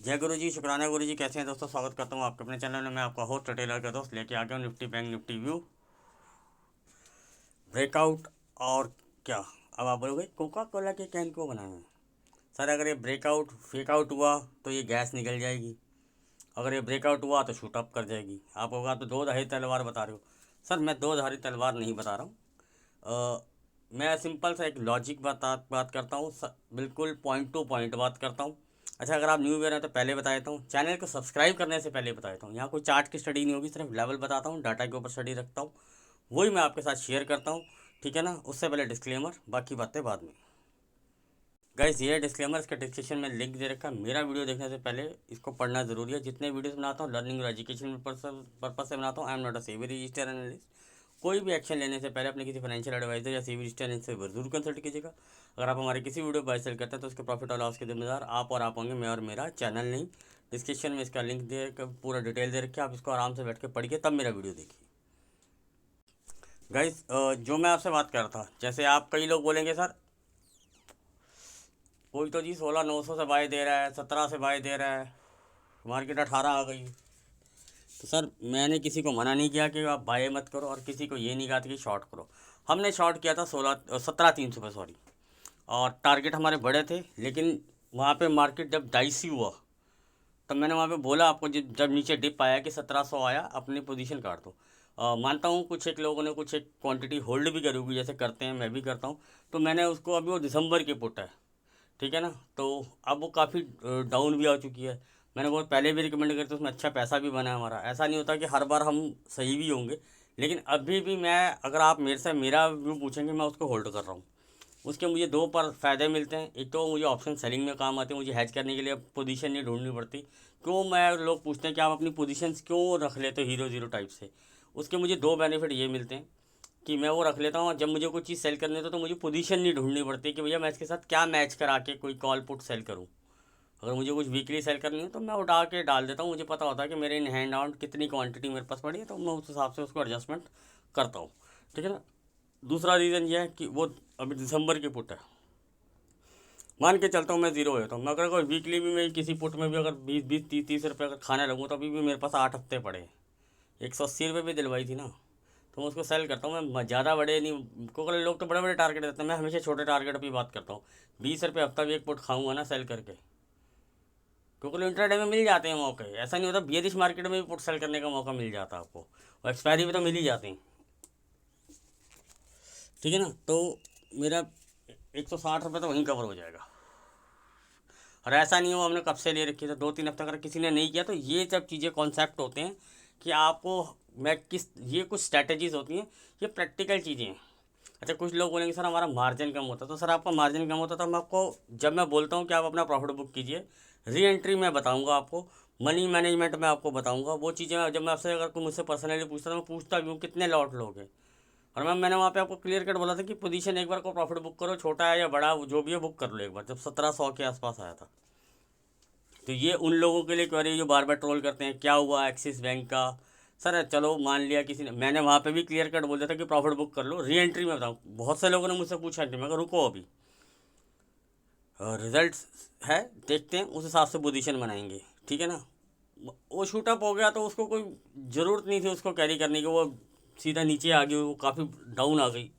जय गुरु जी, शुक्राना गुरु जी। कैसे हैं दोस्तों? स्वागत करता हूँ आपके अपने चैनल में। मैं आपका होस्ट रिटेलर का दोस्त लेके आ गया हूँ Nifty bank Nifty view breakout. और क्या अब आप बोलोगे कोका कोला के कैन क्यों बनाए हैं सर? अगर ये ब्रेकआउट फेकआउट हुआ तो ये गैस निकल जाएगी, अगर ये ब्रेकआउट हुआ तो शूट अप कर जाएगी। आप होगा तो दो धारी तलवार बता रहे हो। सर मैं दो धारी तलवार नहीं बता रहा हूँ। मैं सिंपल सा एक लॉजिक बात करता हूँ, बिल्कुल पॉइंट टू पॉइंट बात करता हूँ। अच्छा, अगर आप न्यू ईयर हैं तो पहले बता देता हूँ, चैनल को सब्सक्राइब करने से पहले बता देता हूँ, यहाँ कोई चार्ट की स्टडी नहीं होगी, सिर्फ लेवल बताता हूँ, डाटा के ऊपर स्टडी रखता हूँ, वही मैं आपके साथ शेयर करता हूँ। ठीक है ना? उससे पहले डिस्क्लेमर, बाकी बातें बाद में। गाइस ये डिस्क्लेमर, इसके डिस्क्रिप्शन में लिंक दे रखा है। मेरा वीडियो देखने से पहले इसको पढ़ना जरूरी है। जितने वीडियोस बनाता हूँ लर्निंग और एजुकेशन पर्पज से बनाता हूँ। आई एम नॉट अ सेवी रजिस्टर एनालिस्ट। कोई भी एक्शन लेने से पहले अपने किसी फाइनेंशियल एडवाइजर या सीवी रजिस्टर से जरूर कंसल्ट कीजिएगा। अगर आप हमारे किसी वीडियो बाय सेल करते हैं तो उसके प्रॉफिट और लॉस के जिम्मेदार आप और आप होंगे, मैं और मेरा चैनल नहीं। डिस्क्रिप्शन में इसका लिंक दे, पूरा डिटेल दे रखे, आप इसको आराम से बैठ के पढ़िए, तब मेरा वीडियो देखिए। गाइस जो मैं आपसे बात कर रहा था, जैसे आप कई लोग बोलेंगे सर कोई तो जी 16,900 से बाय दे रहा है, 17 से बाय दे रहा है, मार्केट 18 आ गई। तो सर मैंने किसी को मना नहीं किया कि आप बाय मत करो, और किसी को ये नहीं कहा था कि शॉर्ट करो। हमने शॉर्ट किया था 17,300 पे, सॉरी। और टारगेट हमारे बड़े थे, लेकिन वहाँ पे मार्केट जब डाइसी हुआ तब मैंने वहाँ पे बोला आपको, जब नीचे डिप आया कि 1700 आया, अपनी पोजीशन काट दो। मानता हूँ कुछ एक लोगों ने कुछ एक क्वांटिटी होल्ड भी करी होगी, जैसे करते हैं, मैं भी करता हूँ। तो मैंने उसको, अभी वो दिसंबर की पुट है, ठीक है ना, तो अब वो काफ़ी डाउन भी आ चुकी है। मैंने बहुत पहले भी रिकमेंड करी थी, उसमें अच्छा पैसा भी बना है हमारा। ऐसा नहीं होता कि हर बार हम सही भी होंगे, लेकिन अभी भी मैं, अगर आप मेरे से मेरा व्यू पूछेंगे, मैं उसको होल्ड कर रहा हूँ। उसके मुझे दो पर फ़ायदे मिलते हैं। एक तो मुझे ऑप्शन सेलिंग में काम आते हैं, मुझे हैज करने के लिए पोजीशन नहीं ढूंढनी पड़ती। क्यों, मैं लोग पूछते हैं कि आप अपनी पोजीशंस क्यों रख लेते हो हीरो ज़ीरो टाइप से। उसके मुझे दो बेनिफिट ये मिलते हैं कि मैं वो रख लेता हूँ, और जब मुझे कोई चीज़ सेल करनी होती है तो मुझे पोजीशन नहीं ढूंढनी पड़ती कि भैया मैं इसके साथ क्या मैच करा के कोई कॉल पुट सेल करूँ। अगर मुझे कुछ वीकली सेल करनी हो तो मैं उठा के डाल देता हूँ, मुझे पता होता है कि मेरे इन हैंड आउट कितनी क्वांटिटी मेरे पास पड़ी है, तो मैं उस हिसाब से उसको एडजस्टमेंट करता हूँ। ठीक है ना? दूसरा रीज़न ये है कि वो अभी दिसंबर की पुट है, मान के चलता हूँ मैं ज़ीरो होता हूँ, मैं अगर कोई वीकली भी मैं किसी पुट में भी अगर 20-20 30-30 रुपये अगर खाने लगूँ तो अभी भी मेरे पास 8 हफ्ते पड़े हैं। 180 रुपये भी दिलवाई थी ना, तो मैं उसको सेल करता हूँ। मैं ज़्यादा बड़े नहीं, क्योंकि लोग तो बड़े बड़े टारगेट देते हैं, मैं हमेशा छोटे टारगेट पर बात करता हूँ। 20 रुपये हफ्ता भी एक पुट खाऊंगा ना सेल करके, क्योंकि इंट्राडे में मिल जाते हैं मौके। ऐसा नहीं होता, बियरिश मार्केट में भी पुट सेल करने का मौका मिल जाता है आपको, और एक्सपायरी भी तो मिल ही जाते हैं। ठीक है ना? तो मेरा 160 रुपये तो वहीं कवर हो जाएगा। और ऐसा नहीं हो हमने कब से ले रखी है, तो 2-3 हफ्ते अगर किसी ने नहीं किया, तो ये सब चीज़ें कॉन्सेप्ट होते हैं कि आपको, मैं किस, ये कुछ स्ट्रैटेजीज होती हैं, ये प्रैक्टिकल चीज़ें हैं। अच्छा, कुछ लोग बोलेंगे सर हमारा मार्जिन कम होता है, तो सर आपका मार्जिन कम होता है तो मैं आपको, जब मैं बोलता हूँ कि आप अपना प्रॉफिट बुक कीजिए, री एंट्री मैं बताऊँगा आपको, मनी मैनेजमेंट मैं आपको बताऊँगा, वो चीज़ें जब मैं आपसे, अगर कोई मुझसे पर्सनली पूछता तो मैं पूछता भी हूँ कितने लॉट लोगे। और मैंने वहाँ पे आपको क्लियर कट बोला था कि पोजीशन एक बार को प्रॉफिट बुक करो, छोटा है या बड़ा जो भी है बुक कर लो एक बार, जब 1700 के आसपास आया था। तो ये उन लोगों के लिए क्वेरी जो बार बार ट्रोल करते हैं क्या हुआ एक्सिस बैंक का। सर चलो मान लिया किसी ने, मैंने वहाँ पे भी क्लियर कट बोल दिया था कि प्रॉफिट बुक कर लो, री एंट्री में बताऊँ। बहुत से लोगों ने मुझसे पूछा कि मैं कहा रुको अभी रिजल्ट्स है, देखते हैं, उस हिसाब से पोजीशन बनाएंगे। ठीक है ना? वो शूट अप हो गया तो उसको कोई ज़रूरत नहीं थी उसको कैरी करने की, वो सीधा नीचे आ गई, वो काफ़ी डाउन आ गई।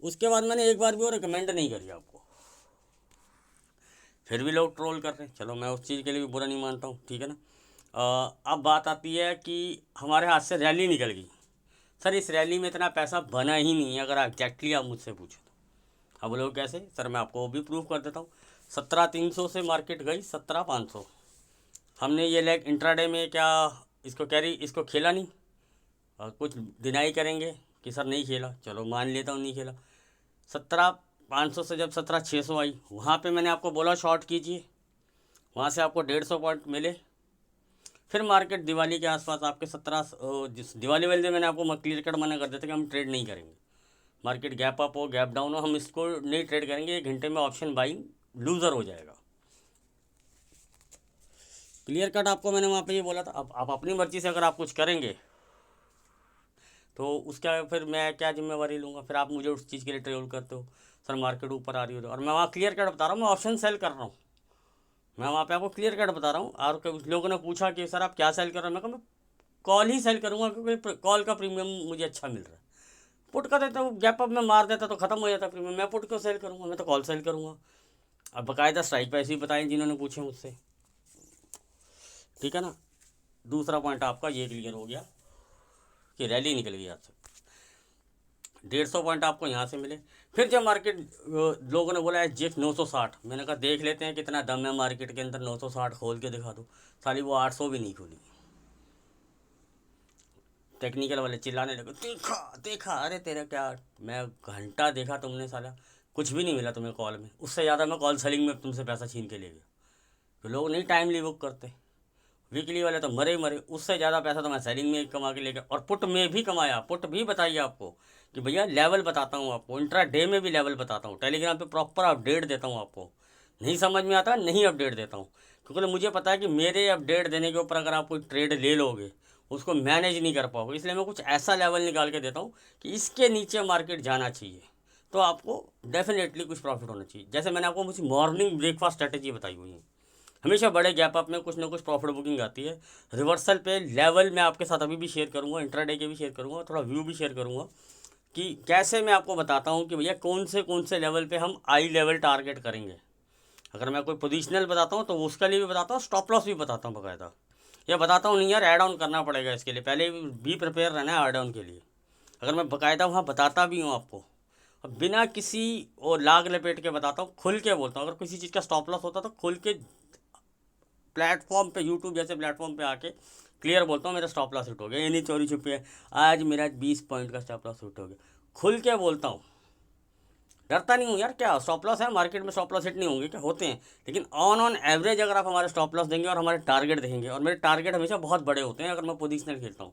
उसके बाद मैंने एक बार भी वो रिकमेंड नहीं करी आपको, फिर भी लोग ट्रोल कर रहे हैं। चलो मैं उस चीज़ के लिए भी बुरा नहीं मानता हूँ। ठीक है ना? अब बात आती है कि हमारे हाथ से रैली निकल गई। सर इस रैली में इतना पैसा बना ही नहीं है, अगर एग्जैक्टली आप मुझसे पूछो तो। अब लोग कैसे? सर मैं आपको वो भी प्रूव कर देता हूँ। 17,300 से मार्केट गई 17,500। हमने ये लेग इंट्राडे में क्या इसको कैरी, इसको खेला नहीं। और कुछ डिनाई करेंगे कि सर नहीं खेला, चलो मान लेता हूँ नहीं खेला। 17,500 से जब 17,600 आई, वहाँ पे मैंने आपको बोला शॉर्ट कीजिए, वहाँ से आपको 150 पॉइंट मिले। फिर मार्केट दिवाली के आसपास आपके 17, जिस दिवाली वाले दिन मैंने आपको क्लियर कट मना कर दिया था कि हम ट्रेड नहीं करेंगे। मार्केट गैप अप हो गैप डाउन हो, हम इसको नहीं ट्रेड करेंगे, 1 घंटे में ऑप्शन बाइंग लूज़र हो जाएगा। क्लियर कट आपको मैंने वहाँ पे ये बोला था। अब आप अपनी मर्जी से अगर आप कुछ करेंगे तो उसका फिर मैं क्या जिम्मेवारी लूँगा? फिर आप मुझे उस चीज़ के लिए ट्रोल करते हो, सर मार्केट ऊपर आ रही हो, और मैं वहाँ क्लियर कट बता रहा हूँ, मैं ऑप्शन सेल कर रहा हूँ। मैं वहाँ पे आपको क्लियर कट बता रहा हूँ। और कुछ लोगों ने पूछा कि सर आप क्या सेल कर रहे हो, मैं कहा मैं कॉल ही सेल करूँगा क्योंकि कॉल का प्रीमियम मुझे अच्छा मिल रहा है। पुट का देता हूँ, गैप अप में मार देता तो ख़त्म हो जाता प्रीमियम, मैं पुट क्यों सेल करूँगा, मैं तो कॉल सेल करूँगा। अब बाकायदा स्ट्राइक प्राइस भी बताएं जिन्होंने पूछे मुझसे, ठीक है ना। दूसरा पॉइंट आपका ये क्लियर हो गया कि रैली निकल गई आज से। 150 पॉइंट आपको यहाँ से मिले। फिर जब मार्केट लोगों ने बोला है जेक्स 960, मैंने कहा देख लेते हैं कितना दम है मार्केट के अंदर, 960 खोल के दिखा दो। साली वो 800 भी नहीं खोली। टेक्निकल वाले चिल्लाने लगे देखा देखा, अरे तेरा क्या, मैं घंटा देखा तुमने, साला कुछ भी नहीं मिला तुम्हें कॉल में। उससे ज़्यादा मैं कॉल सेलिंग में तुमसे पैसा छीन के ले गया। तो लोग नहीं टाइमली बुक करते, वीकली वाले तो मरे ही मरे। उससे ज़्यादा पैसा तो मैं सेलिंग में कमा के ले गया, और पुट में भी कमाया। पुट भी बताइए आपको कि भैया लेवल बताता हूँ आपको, इंट्रा डे में भी लेवल बताता हूँ, टेलीग्राम पे प्रॉपर अपडेट देता हूँ आपको। नहीं समझ में आता नहीं अपडेट देता हूँ, क्योंकि मुझे पता है कि मेरे अपडेट देने के ऊपर अगर आप कोई ट्रेड ले लोगे उसको मैनेज नहीं कर पाओगे। इसलिए मैं कुछ ऐसा लेवल निकाल के देता हूँ कि इसके नीचे मार्केट जाना चाहिए, तो आपको डेफिनेटली कुछ प्रॉफिट होना चाहिए। जैसे मैंने आपको मुझे मॉर्निंग ब्रेकफास्ट स्ट्रैटेजी बताई हुई है, हमेशा बड़े गैप अप में कुछ ना कुछ प्रॉफिट बुकिंग आती है। रिवर्सल पे लेवल मैं आपके साथ अभी भी शेयर करूंगा, इंट्राडे के भी शेयर करूंगा, थोड़ा व्यू भी शेयर करूंगा कि कैसे मैं आपको बताता हूं कि भैया कौन से लेवल पे हम आई लेवल टारगेट करेंगे। अगर मैं कोई पोजिशनल बताता हूँ तो उसका लिए भी बताता हूँ, स्टॉप लॉस भी बताता हूँ बाकायदा। या बताता हूँ नहीं यार ऐड ऑन करना पड़ेगा, इसके लिए पहले भी प्रिपेयर रहना है ऐड ऑन के लिए। अगर मैं बाकायदा वहाँ बताता भी हूँ आपको, बिना किसी और लाग लपेट के बताता हूँ, खुल के बोलता हूँ। अगर किसी चीज़ का स्टॉप लॉस होता तो खुल के प्लेटफॉर्म पे, यूट्यूब जैसे प्लेटफॉर्म पे आके क्लियर बोलता हूँ मेरा स्टॉप लॉस हिट हो गया, ये नहीं चोरी छुपी है आज मेरा 20 पॉइंट का स्टॉप लॉस हिट हो गया। खुल के बोलता हूँ, डरता नहीं हूँ यार। क्या स्टॉप लॉस है मार्केट में, स्टॉप लॉस हिट नहीं होंगे क्या, होते हैं। लेकिन ऑन एवरेज अगर आप हमारे स्टॉप लॉस देंगे और हमारे टारगेट देखेंगे, और मेरे टारगेट हमेशा बहुत बड़े होते हैं अगर मैं पोजिशनल खेलता हूँ।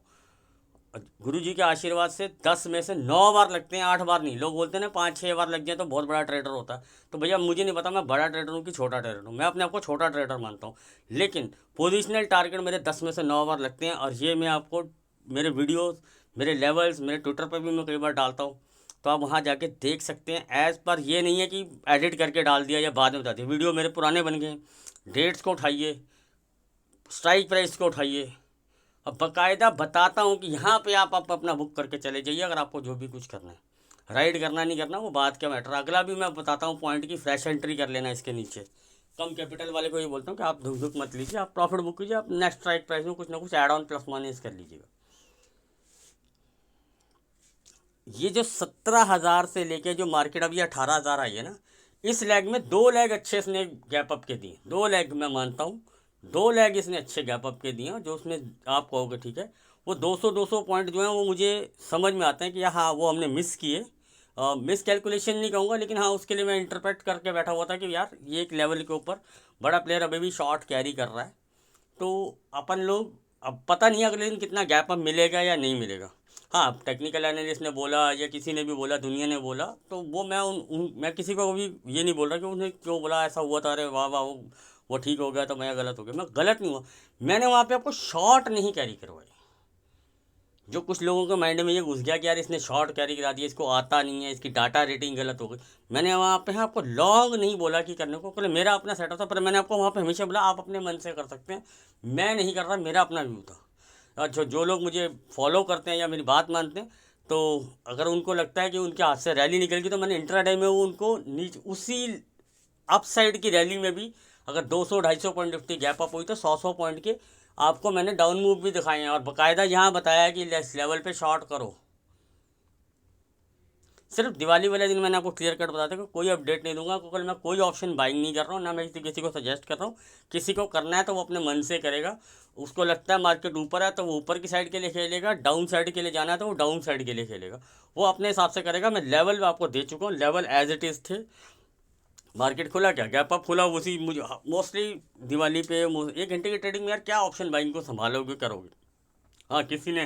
गुरु जी के आशीर्वाद से 10 में से 9 बार लगते हैं, 8 बार नहीं। लोग बोलते हैं ना 5-6 बार लग जाए तो बहुत बड़ा ट्रेडर होता है, तो भैया मुझे नहीं पता मैं बड़ा ट्रेडर हूँ कि छोटा ट्रेडर हूँ। मैं अपने आप को छोटा ट्रेडर मानता हूँ, लेकिन पोजिशनल टारगेट मेरे 10 में से 9 बार लगते हैं। और ये मैं आपको मेरे वीडियोस, मेरे लेवल्स, मेरे ट्विटर पर भी मैं कई बार डालता हूँ, तो आप वहाँ जाके देख सकते हैं। एज़ पर ये नहीं है कि एडिट करके डाल दिया या बाद में बता दिया, वीडियो मेरे पुराने बन गए। डेट्स को उठाइए, स्ट्राइक प्राइस को उठाइए, अब बाकायदा बताता हूँ कि यहाँ पे आप अपना बुक करके चले जाइए अगर आपको जो भी कुछ करना है। राइड करना नहीं करना वो बात का मैटर। अगला भी मैं बताता हूँ पॉइंट की फ्रेश एंट्री कर लेना इसके नीचे। कम कैपिटल वाले को ये बोलता हूँ कि आप धुक धुक मत लीजिए, आप प्रॉफिट बुक कीजिए, आप नेक्स्ट स्ट्राइक प्राइस में कुछ ना कुछ एड ऑन प्लस माइनस कर लीजिएगा। ये जो 17,000 से लेके जो मार्केट अभी 18,000 आई है ना, इस लेग में 2 लेग अच्छे इसने गैप अप के दिए। 2 लेग मैं मानता हूँ, 2 लेग इसने अच्छे गैप अप के दिए, जो उसमें आप कहोगे ठीक है। वो 200 पॉइंट जो है वो मुझे समझ में आते हैं कि हाँ वो हमने मिस किए। मिस कैलकुलेशन नहीं कहूँगा, लेकिन हाँ उसके लिए मैं इंटरप्रेट करके बैठा हुआ था कि यार ये एक लेवल के ऊपर बड़ा प्लेयर अभी भी शॉर्ट कैरी कर रहा है, तो अपन लोग, अब पता नहीं अगले दिन कितना गैप अप मिलेगा या नहीं मिलेगा। हाँ टेक्निकल एनालिस्ट ने बोला या किसी ने भी बोला, दुनिया ने बोला, तो वो मैं मैं किसी को भी ये नहीं बोल रहा कि उन्हें क्यों बोला ऐसा हुआ था, अरे वाह वाह वो ठीक हो गया तो मैं गलत हो गया। मैं गलत नहीं हुआ, मैंने वहाँ पे आपको शॉर्ट नहीं कैरी करवाई। जो कुछ लोगों के माइंड में ये घुस गया कि यार इसने शॉर्ट कैरी करा दिया, इसको आता नहीं है, इसकी डाटा रेटिंग गलत हो गई। मैंने वहाँ पे आपको लॉन्ग नहीं बोला कि करने को, मेरा अपना सेटअप था, पर मैंने आपको वहाँ पे हमेशा बोला आप अपने मन से कर सकते हैं, मैं नहीं कर रहा, मेरा अपना व्यू था। और जो लोग मुझे फॉलो करते हैं या मेरी बात मानते हैं, तो अगर उनको लगता है कि उनके हाथ से रैली निकल गई, तो मैंने इंट्राडे में वो उनको नीचे उसी अप साइड की रैली में भी अगर 200-250 पॉइंट निफ्टी गैप अप हुई तो 100 पॉइंट के आपको मैंने डाउन मूव भी दिखाए हैं, और बाकायदा यहाँ बताया है कि इस लेवल पे शॉर्ट करो। सिर्फ दिवाली वाले दिन मैंने आपको क्लियर कट बता दें कि कोई अपडेट नहीं दूंगा, क्योंकि मैं कोई ऑप्शन बाइंग नहीं कर रहा हूँ, ना मैं किसी को सजेस्ट कर रहा हूँ। किसी को करना है तो वो अपने मन से करेगा। उसको लगता है मार्केट ऊपर है तो वो ऊपर की साइड के लिए खेलेगा, डाउन साइड के लिए जाना है तो वो डाउन साइड के लिए खेलेगा, वो अपने हिसाब से करेगा। मैं लेवल आपको दे चुका हूँ, लेवल एज इट इज़ थे। मार्केट खुला क्या गैप अप खुला, उसी मुझे मोस्टली दिवाली पे 1 घंटे की ट्रेडिंग में यार क्या ऑप्शन बाइंग को संभालोगे करोगे। हाँ किसी ने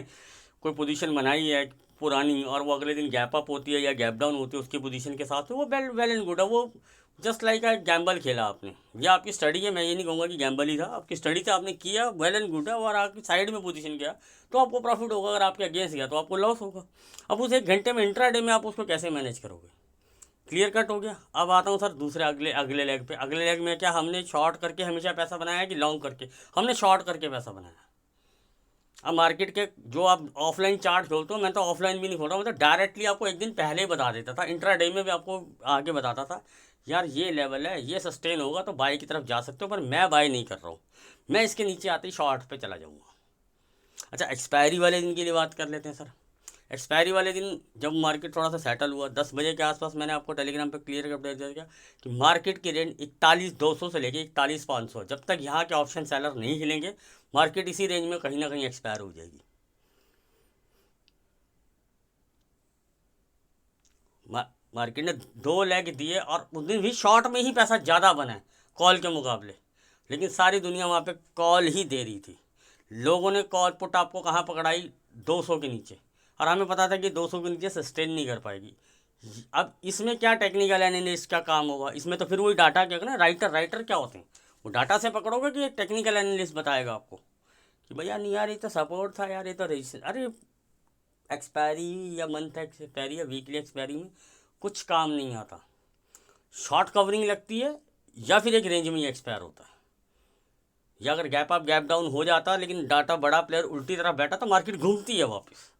कोई पोजीशन बनाई है पुरानी और वो अगले दिन गैप अप होती है या गैप डाउन होती है उसकी पोजीशन के साथ, तो वो वेल एंड गुड है। वो जस्ट लाइक अ गैम्बल खेला आपने, या आपकी स्टडी है, मैं ये नहीं कहूँगा कि गैम्बल ही था, आपकी स्टडी से आपने किया, वेल एंड गुड है। और आपकी साइड में पोजीशन गया तो आपको प्रॉफिट होगा, अगर आपके अगेंस्ट गया तो आपको लॉस होगा। अब उस 1 घंटे में इंट्राडे में आप उसको कैसे मैनेज करोगे, क्लियर कट हो गया। अब आता हूँ सर दूसरे अगले अगले लेग पे। अगले लेग में क्या हमने शॉर्ट करके हमेशा पैसा बनाया है कि लॉन्ग करके? हमने शॉर्ट करके पैसा बनाया। अब मार्केट के जो आप ऑफलाइन चार्ट खोलते हो, मैं तो ऑफलाइन भी नहीं खोल रहा हूँ, मतलब डायरेक्टली आपको एक दिन पहले ही बता देता था, इंट्राडे में भी आपको आगे बताता था यार ये लेवल है, ये सस्टेन होगा तो बाई की तरफ जा सकते हो, पर मैं बाई नहीं कर रहा हूँ, मैं इसके नीचे आते ही शॉर्ट पे चला जाऊँगा। अच्छा, एक्सपायरी वाले दिन के लिए बात कर लेते हैं सर। एक्सपायरी वाले दिन जब मार्केट थोड़ा सा सेटल हुआ 10 बजे के आसपास, मैंने आपको टेलीग्राम पे क्लियर अपडेट दे दिया कि मार्केट की रेंज 41,200 से लेके 41,500, जब तक यहाँ के ऑप्शन सेलर नहीं हिलेंगे मार्केट इसी रेंज में कहीं ना कहीं एक्सपायर हो जाएगी। मार्केट ने 2 लेग दिए और उस दिन भी शॉर्ट में ही पैसा ज़्यादा बना है कॉल के मुकाबले, लेकिन सारी दुनिया वहाँ पे कॉल ही दे रही थी। लोगों ने कॉल पुट आपको कहाँ पकड़ाई? 200 के नीचे, और हमें पता था कि 200 के नीचे सस्टेन नहीं कर पाएगी। अब इसमें क्या टेक्निकल एनालिस्ट का काम होगा? इसमें तो फिर वही डाटा क्या ना, राइटर राइटर क्या होते हैं, वो डाटा से पकड़ोगे कि टेक्निकल एनालिस्ट बताएगा आपको कि भैया नहीं यार ये तो सपोर्ट था यार, ये तो रजिस्टर। अरे एक्सपायरी या मंथ एक्सपायरी या वीकली एक्सपायरी में कुछ काम नहीं आता। शॉर्ट कवरिंग लगती है या फिर एक रेंज में ही एक्सपायर होता है, या अगर गैप अप गैप डाउन हो जाता लेकिन डाटा बड़ा प्लेयर उल्टी तरफ बैठा तो मार्केट घूमती है वापस।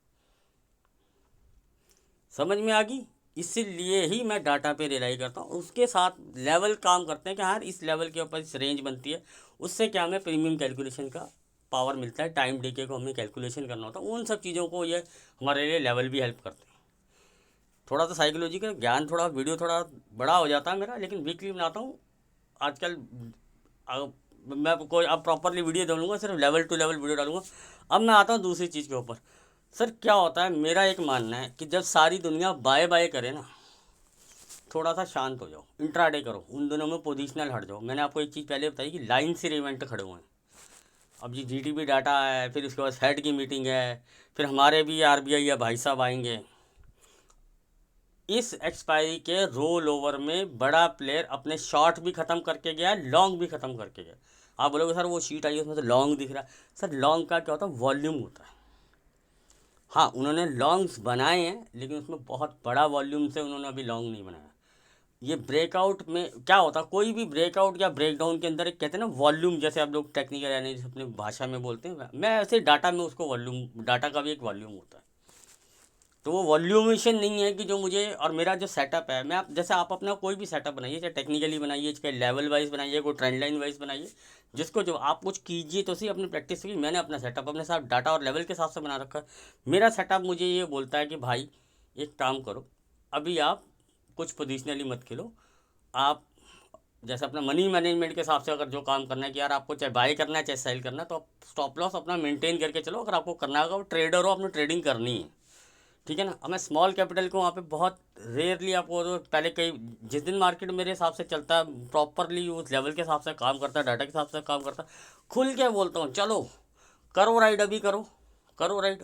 समझ में आ गई? इसीलिए ही मैं डाटा पे रिलाई करता हूँ, उसके साथ लेवल काम करते हैं कि हाँ इस लेवल के ऊपर इस रेंज बनती है, उससे क्या हमें प्रीमियम कैलकुलेशन का पावर मिलता है, टाइम डीके को हमें कैलकुलेशन करना होता है, उन सब चीज़ों को ये हमारे लिए लेवल भी हेल्प करते हैं। थोड़ा सा साइकोलॉजी का ज्ञान, थोड़ा वीडियो थोड़ा बड़ा हो जाता है मेरा, लेकिन वीकली बनाता हूँ आजकल। मैं कोई अब प्रॉपरली वीडियो डालूंगा, सिर्फ लेवल टू लेवल वीडियो डालूंगा। अब मैं आता हूँ दूसरी चीज़ के ऊपर। सर क्या होता है, मेरा एक मानना है कि जब सारी दुनिया बाय बाय करे ना, थोड़ा सा शांत हो जाओ, इंट्राडे करो, उन दोनों में पोजिशनल हट जाओ। मैंने आपको एक चीज़ पहले बताई कि लाइन से इवेंट खड़े हुए हैं। अब जी जीटीबी डाटा है, फिर उसके बाद फेड की मीटिंग है, फिर हमारे भी आरबीआई या भाई साहब आएंगे। इस एक्सपायरी के रोल ओवर में बड़ा प्लेयर अपने शॉर्ट भी ख़त्म करके गया, लॉन्ग भी ख़त्म करके गया। आप बोलोगे सर वो शीट आई है उसमें तो लॉन्ग दिख रहा है। सर लॉन्ग का क्या होता है? वॉल्यूम होता है। हाँ उन्होंने लॉन्ग्स बनाए हैं, लेकिन उसमें बहुत बड़ा वॉल्यूम से उन्होंने अभी लॉन्ग नहीं बनाया। ये ब्रेकआउट में क्या होता है, कोई भी ब्रेकआउट या ब्रेकडाउन के अंदर एक कहते हैं ना वॉल्यूम, जैसे आप लोग टेक्निकल एनालिस्ट अपनी भाषा में बोलते हैं, मैं ऐसे डाटा में उसको वॉल्यूम, डाटा का भी एक वॉल्यूम होता है। तो वो वॉल्यूमेशन नहीं है कि जो मुझे और मेरा जो सेटअप है, मैं आप जैसे आप अपना कोई भी सेटअप बनाइए, चाहे टेक्निकली बनाइए, चाहे लेवल वाइज बनाइए, कोई ट्रेंड लाइन वाइज बनाइए, जिसको जो आप कुछ कीजिए तो सही अपनी प्रैक्टिस की। मैंने अपना सेटअप अपने साथ डाटा और लेवल के हिसाब से बना रखा है। मेरा सेटअप मुझे ये बोलता है कि भाई एक काम करो, अभी आप कुछ पोजिशनली मत खेलो, आप जैसे अपना मनी मैनेजमेंट के हिसाब से अगर जो काम करना है कि यार आपको चाहे बाय करना है चाहे सेल करना है, तो आप स्टॉप लॉस अपना मेंटेन करके चलो। अगर आपको करना होगा, वो ट्रेडर हो, अपनी ट्रेडिंग करनी है, ठीक है ना। अब मैं स्मॉल कैपिटल को वहाँ पे बहुत रेयरली आपको तो पहले कई, जिस दिन मार्केट मेरे हिसाब से चलता है प्रॉपरली, उस लेवल के हिसाब से काम करता है, डाटा के हिसाब से काम करता है, खुल के बोलता हूँ चलो करो राइड, अभी करो, करो राइड।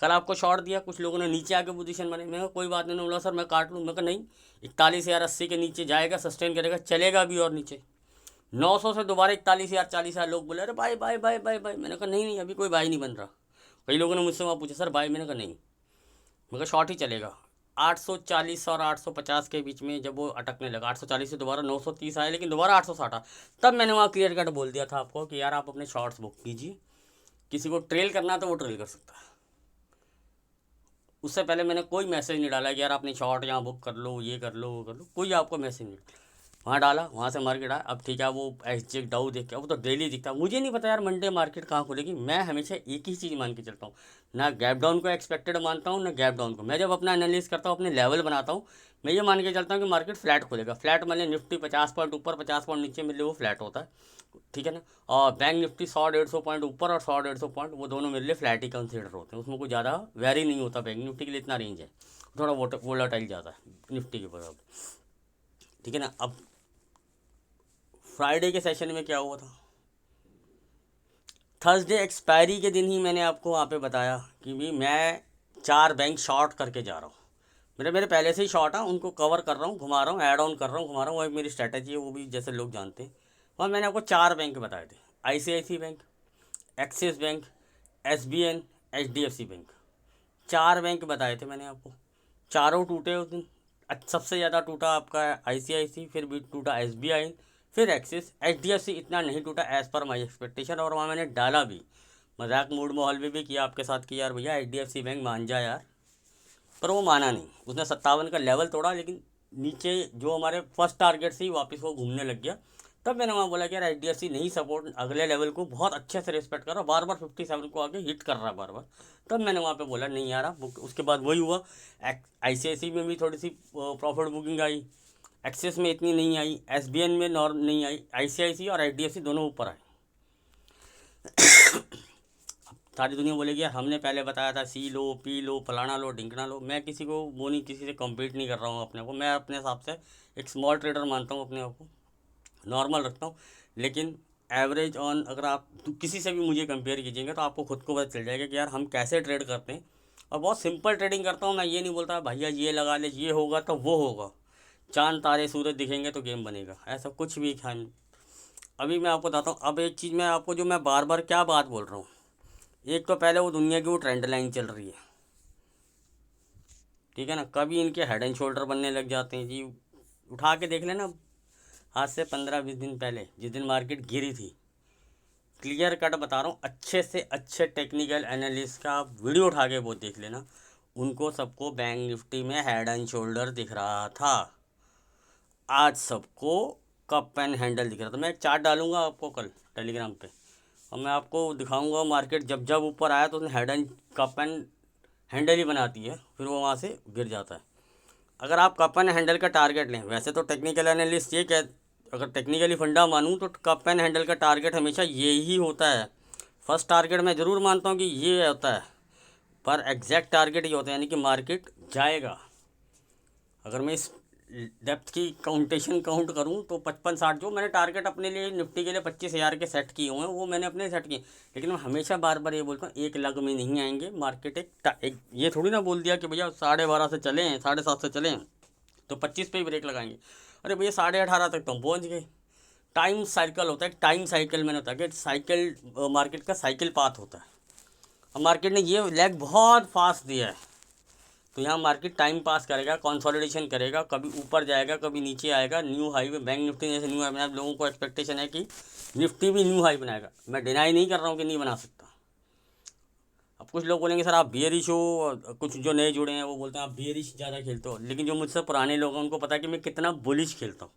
कल आपको शॉर्ट दिया, कुछ लोगों ने नीचे आके पोजीशन बने, मैं कोई बात नहीं, बोला सर मैं काट लूँ, मैं कहा नहीं, 41,080 के नीचे जाएगा, सस्टेन करेगा, चलेगा भी और नीचे 900 से दोबारा 41,000 40,000। लोग बोले अरे bye bye bye bye bye, मैंने कहा नहीं नहीं अभी कोई बाय नहीं बन रहा। कई लोगों ने मुझसे वहाँ पूछा सर बाय, मैंने कहा नहीं, मगर शॉर्ट ही चलेगा। 840 और 850 के बीच में जब वो अटकने लगा, 840 से दोबारा 930 आया, लेकिन दोबारा 860 आ, तब मैंने वहाँ क्लियर कट बोल दिया था आपको कि यार आप अपने शॉर्ट्स बुक कीजिए, किसी को ट्रेल करना है तो वो ट्रेल कर सकता है। उससे पहले मैंने कोई मैसेज नहीं डाला कि यार अपनी शॉर्ट यहाँ बुक कर लो, ये कर लो, वो कर लो, कोई आपको मैसेज नहीं। वहाँ डाला, वहाँ से मार्केट आया। अब ठीक है, वो एसजेक डाउ देख के वो तो डेली दिखता है, मुझे नहीं पता यार मंडे मार्केट कहाँ खुलेगी। मैं हमेशा एक ही चीज़ मान के चलता हूँ, ना गैप डाउन को एक्सपेक्टेड मानता हूँ, ना गैप डाउन को। मैं जब अपना एनालिसिस करता हूँ, अपने लेवल बनाता हूँ, मैं ये मान के चलता हूँ कि मार्केट फ्लैट खुलेगा। फ्लैट मतलब निफ्टी 50 पॉइंट ऊपर 50 पॉइंट नीचे मिले वो फ्लैट होता है, ठीक है ना। और बैंक निफ्टी 100-150 पॉइंट ऊपर और 100-150 पॉइंट, वो दोनों मेरे लिए फ्लैट ही कंसिडर होते हैं, उसमें कोई ज़्यादा वेरी नहीं होता। बैंक निफ्टी के लिए इतना रेंज है, थोड़ा वोलाटाइल ज़्यादा है निफ्टी के बराबर, ठीक है ना। अब फ्राइडे के सेशन में क्या हुआ था, थर्सडे एक्सपायरी के दिन ही मैंने आपको वहाँ पे बताया कि भी मैं 4 बैंक शॉर्ट करके जा रहा हूँ। मेरे मेरे पहले से ही शॉर्ट है, उनको कवर कर रहा हूँ, घुमा रहा हूँ, ऐड ऑन कर रहा हूँ, घुमा रहा हूँ, वो एक मेरी स्ट्रैटेजी है, वो भी जैसे लोग जानते हैं। वहाँ मैंने आपको 4 बैंक बताए थे, ICICI bank, axis bank, SBN, HDFC bank, 4 bank बताए थे मैंने आपको। चारों टूटे उस दिन। सबसे ज़्यादा टूटा आपका ICICI, फिर भी टूटा SBI, फिर एक्सिस। HDFC इतना नहीं टूटा एज़ पर माई एक्सपेक्टेशन, और वहाँ मैंने डाला भी, मजाक मूड माहौल में भी किया आपके साथ कि यार भैया HDFC बैंक मान जा यार, पर वो माना नहीं। उसने 57 का लेवल तोड़ा, लेकिन नीचे जो हमारे फर्स्ट टारगेट से ही वापस वो घूमने लग गया। तब मैंने वहाँ बोला कि यार HDFC नहीं सपोर्ट, अगले लेवल को बहुत अच्छे से रिस्पेक्ट कर रहा, बार बार 57 को आके हिट कर रहा बार बार। तब मैंने वहाँ पे बोला नहीं यार आप। उसके बाद वही हुआ, ICICI में भी थोड़ी सी प्रॉफिट बुकिंग आई, एक्सिस में इतनी नहीं आई, SBI में नॉर्म नहीं आई, ICICI और HDFC दोनों ऊपर आए। सारी दुनिया बोलेगी यार हमने पहले बताया था C लो, P लो, फलाना लो, ढिंकना लो। मैं किसी को वो नहीं, किसी से कम्पीट नहीं कर रहा हूँ अपने को। मैं अपने हिसाब से एक स्मॉल ट्रेडर मानता हूँ अपने आप को, नॉर्मल रखता हूँ। लेकिन एवरेज ऑन अगर आप किसी से भी मुझे कंपेयर कीजिएगा तो आपको खुद को पता चल जाएगा कि यार हम कैसे ट्रेड करते हैं। और बहुत सिंपल ट्रेडिंग करता हूँ मैं। ये नहीं बोलता भैया ये लगा ले, ये होगा तो वो होगा, चांद तारे सूरज दिखेंगे तो गेम बनेगा, ऐसा कुछ भी है। अभी मैं आपको बताता हूँ। अब एक चीज़ मैं आपको, जो मैं बार बार क्या बात बोल रहा हूँ, एक तो पहले वो दुनिया की वो ट्रेंड लाइन चल रही है, ठीक है ना। कभी इनके हेड एंड शोल्डर बनने लग जाते हैं जी। उठा के देख लेना, आज से 15-20 दिन पहले जिस दिन मार्केट गिरी थी, क्लियर कट बता रहा हूँ, अच्छे से अच्छे टेक्निकल एनालिस्ट का आप वीडियो उठा के वो देख लेना, उनको सबको बैंक निफ्टी में हेड एंड शोल्डर दिख रहा था। आज सबको कप एंड हैंडल दिख रहा था। मैं एक चार्ट डालूंगा आपको कल टेलीग्राम पे, और मैं आपको दिखाऊंगा मार्केट जब जब ऊपर आया तो उसने head and cup and handle ही बनाती है, फिर वो वहाँ से गिर जाता है। अगर आप कप एंड हैंडल का टारगेट लें, वैसे तो टेक्निकल एनालिस्ट ये कह, अगर टेक्निकली फंडा मानूँ तो कप एंड हैंडल का टारगेट हमेशा ये ही होता है। फर्स्ट टारगेट मैं ज़रूर मानता हूँ कि ये होता है, पर एग्जैक्ट टारगेट ये होता है, यानी कि मार्केट जाएगा। अगर मैं इस डेप्थ की काउंटेशन काउंट करूं तो 55-60 जो मैंने टारगेट अपने लिए निफ्टी के लिए 25,000 के सेट किए हुए हैं, वो मैंने अपने सेट किए। लेकिन मैं हमेशा बार बार ये बोलता हूँ एक लग में नहीं आएंगे। मार्केट एक ये थोड़ी ना बोल दिया कि भैया 12:30 से चले हैं, 7:30 से चले हैं तो 25 पे ही ब्रेक लगाएंगे। अरे भैया 18:30 तक तो हम पहुँच गए। टाइम साइकिल होता है, टाइम साइकिल मैंने होता है कि साइकिल मार्केट का साइकिल पाथ होता है। अब मार्केट ने ये लेग बहुत फास्ट दिया है, तो यहाँ मार्केट टाइम पास करेगा, कंसोलिडेशन करेगा, कभी ऊपर जाएगा, कभी नीचे आएगा। न्यू हाई पे बैंक निफ्टी जैसे न्यू हाई बनाया, लोगों को एक्सपेक्टेशन है कि निफ्टी भी न्यू हाई बनाएगा। मैं डिनाई नहीं कर रहा हूँ कि नहीं बना सकता। अब कुछ लोग बोलेंगे सर आप बियरिश हो, कुछ जो नए जुड़े हैं वो बोलते हैं आप बियरिश ज़्यादा खेलते हो, लेकिन जो मुझसे पुराने लोग हैं उनको पता है कि मैं कितना बुलिश खेलता हूँ।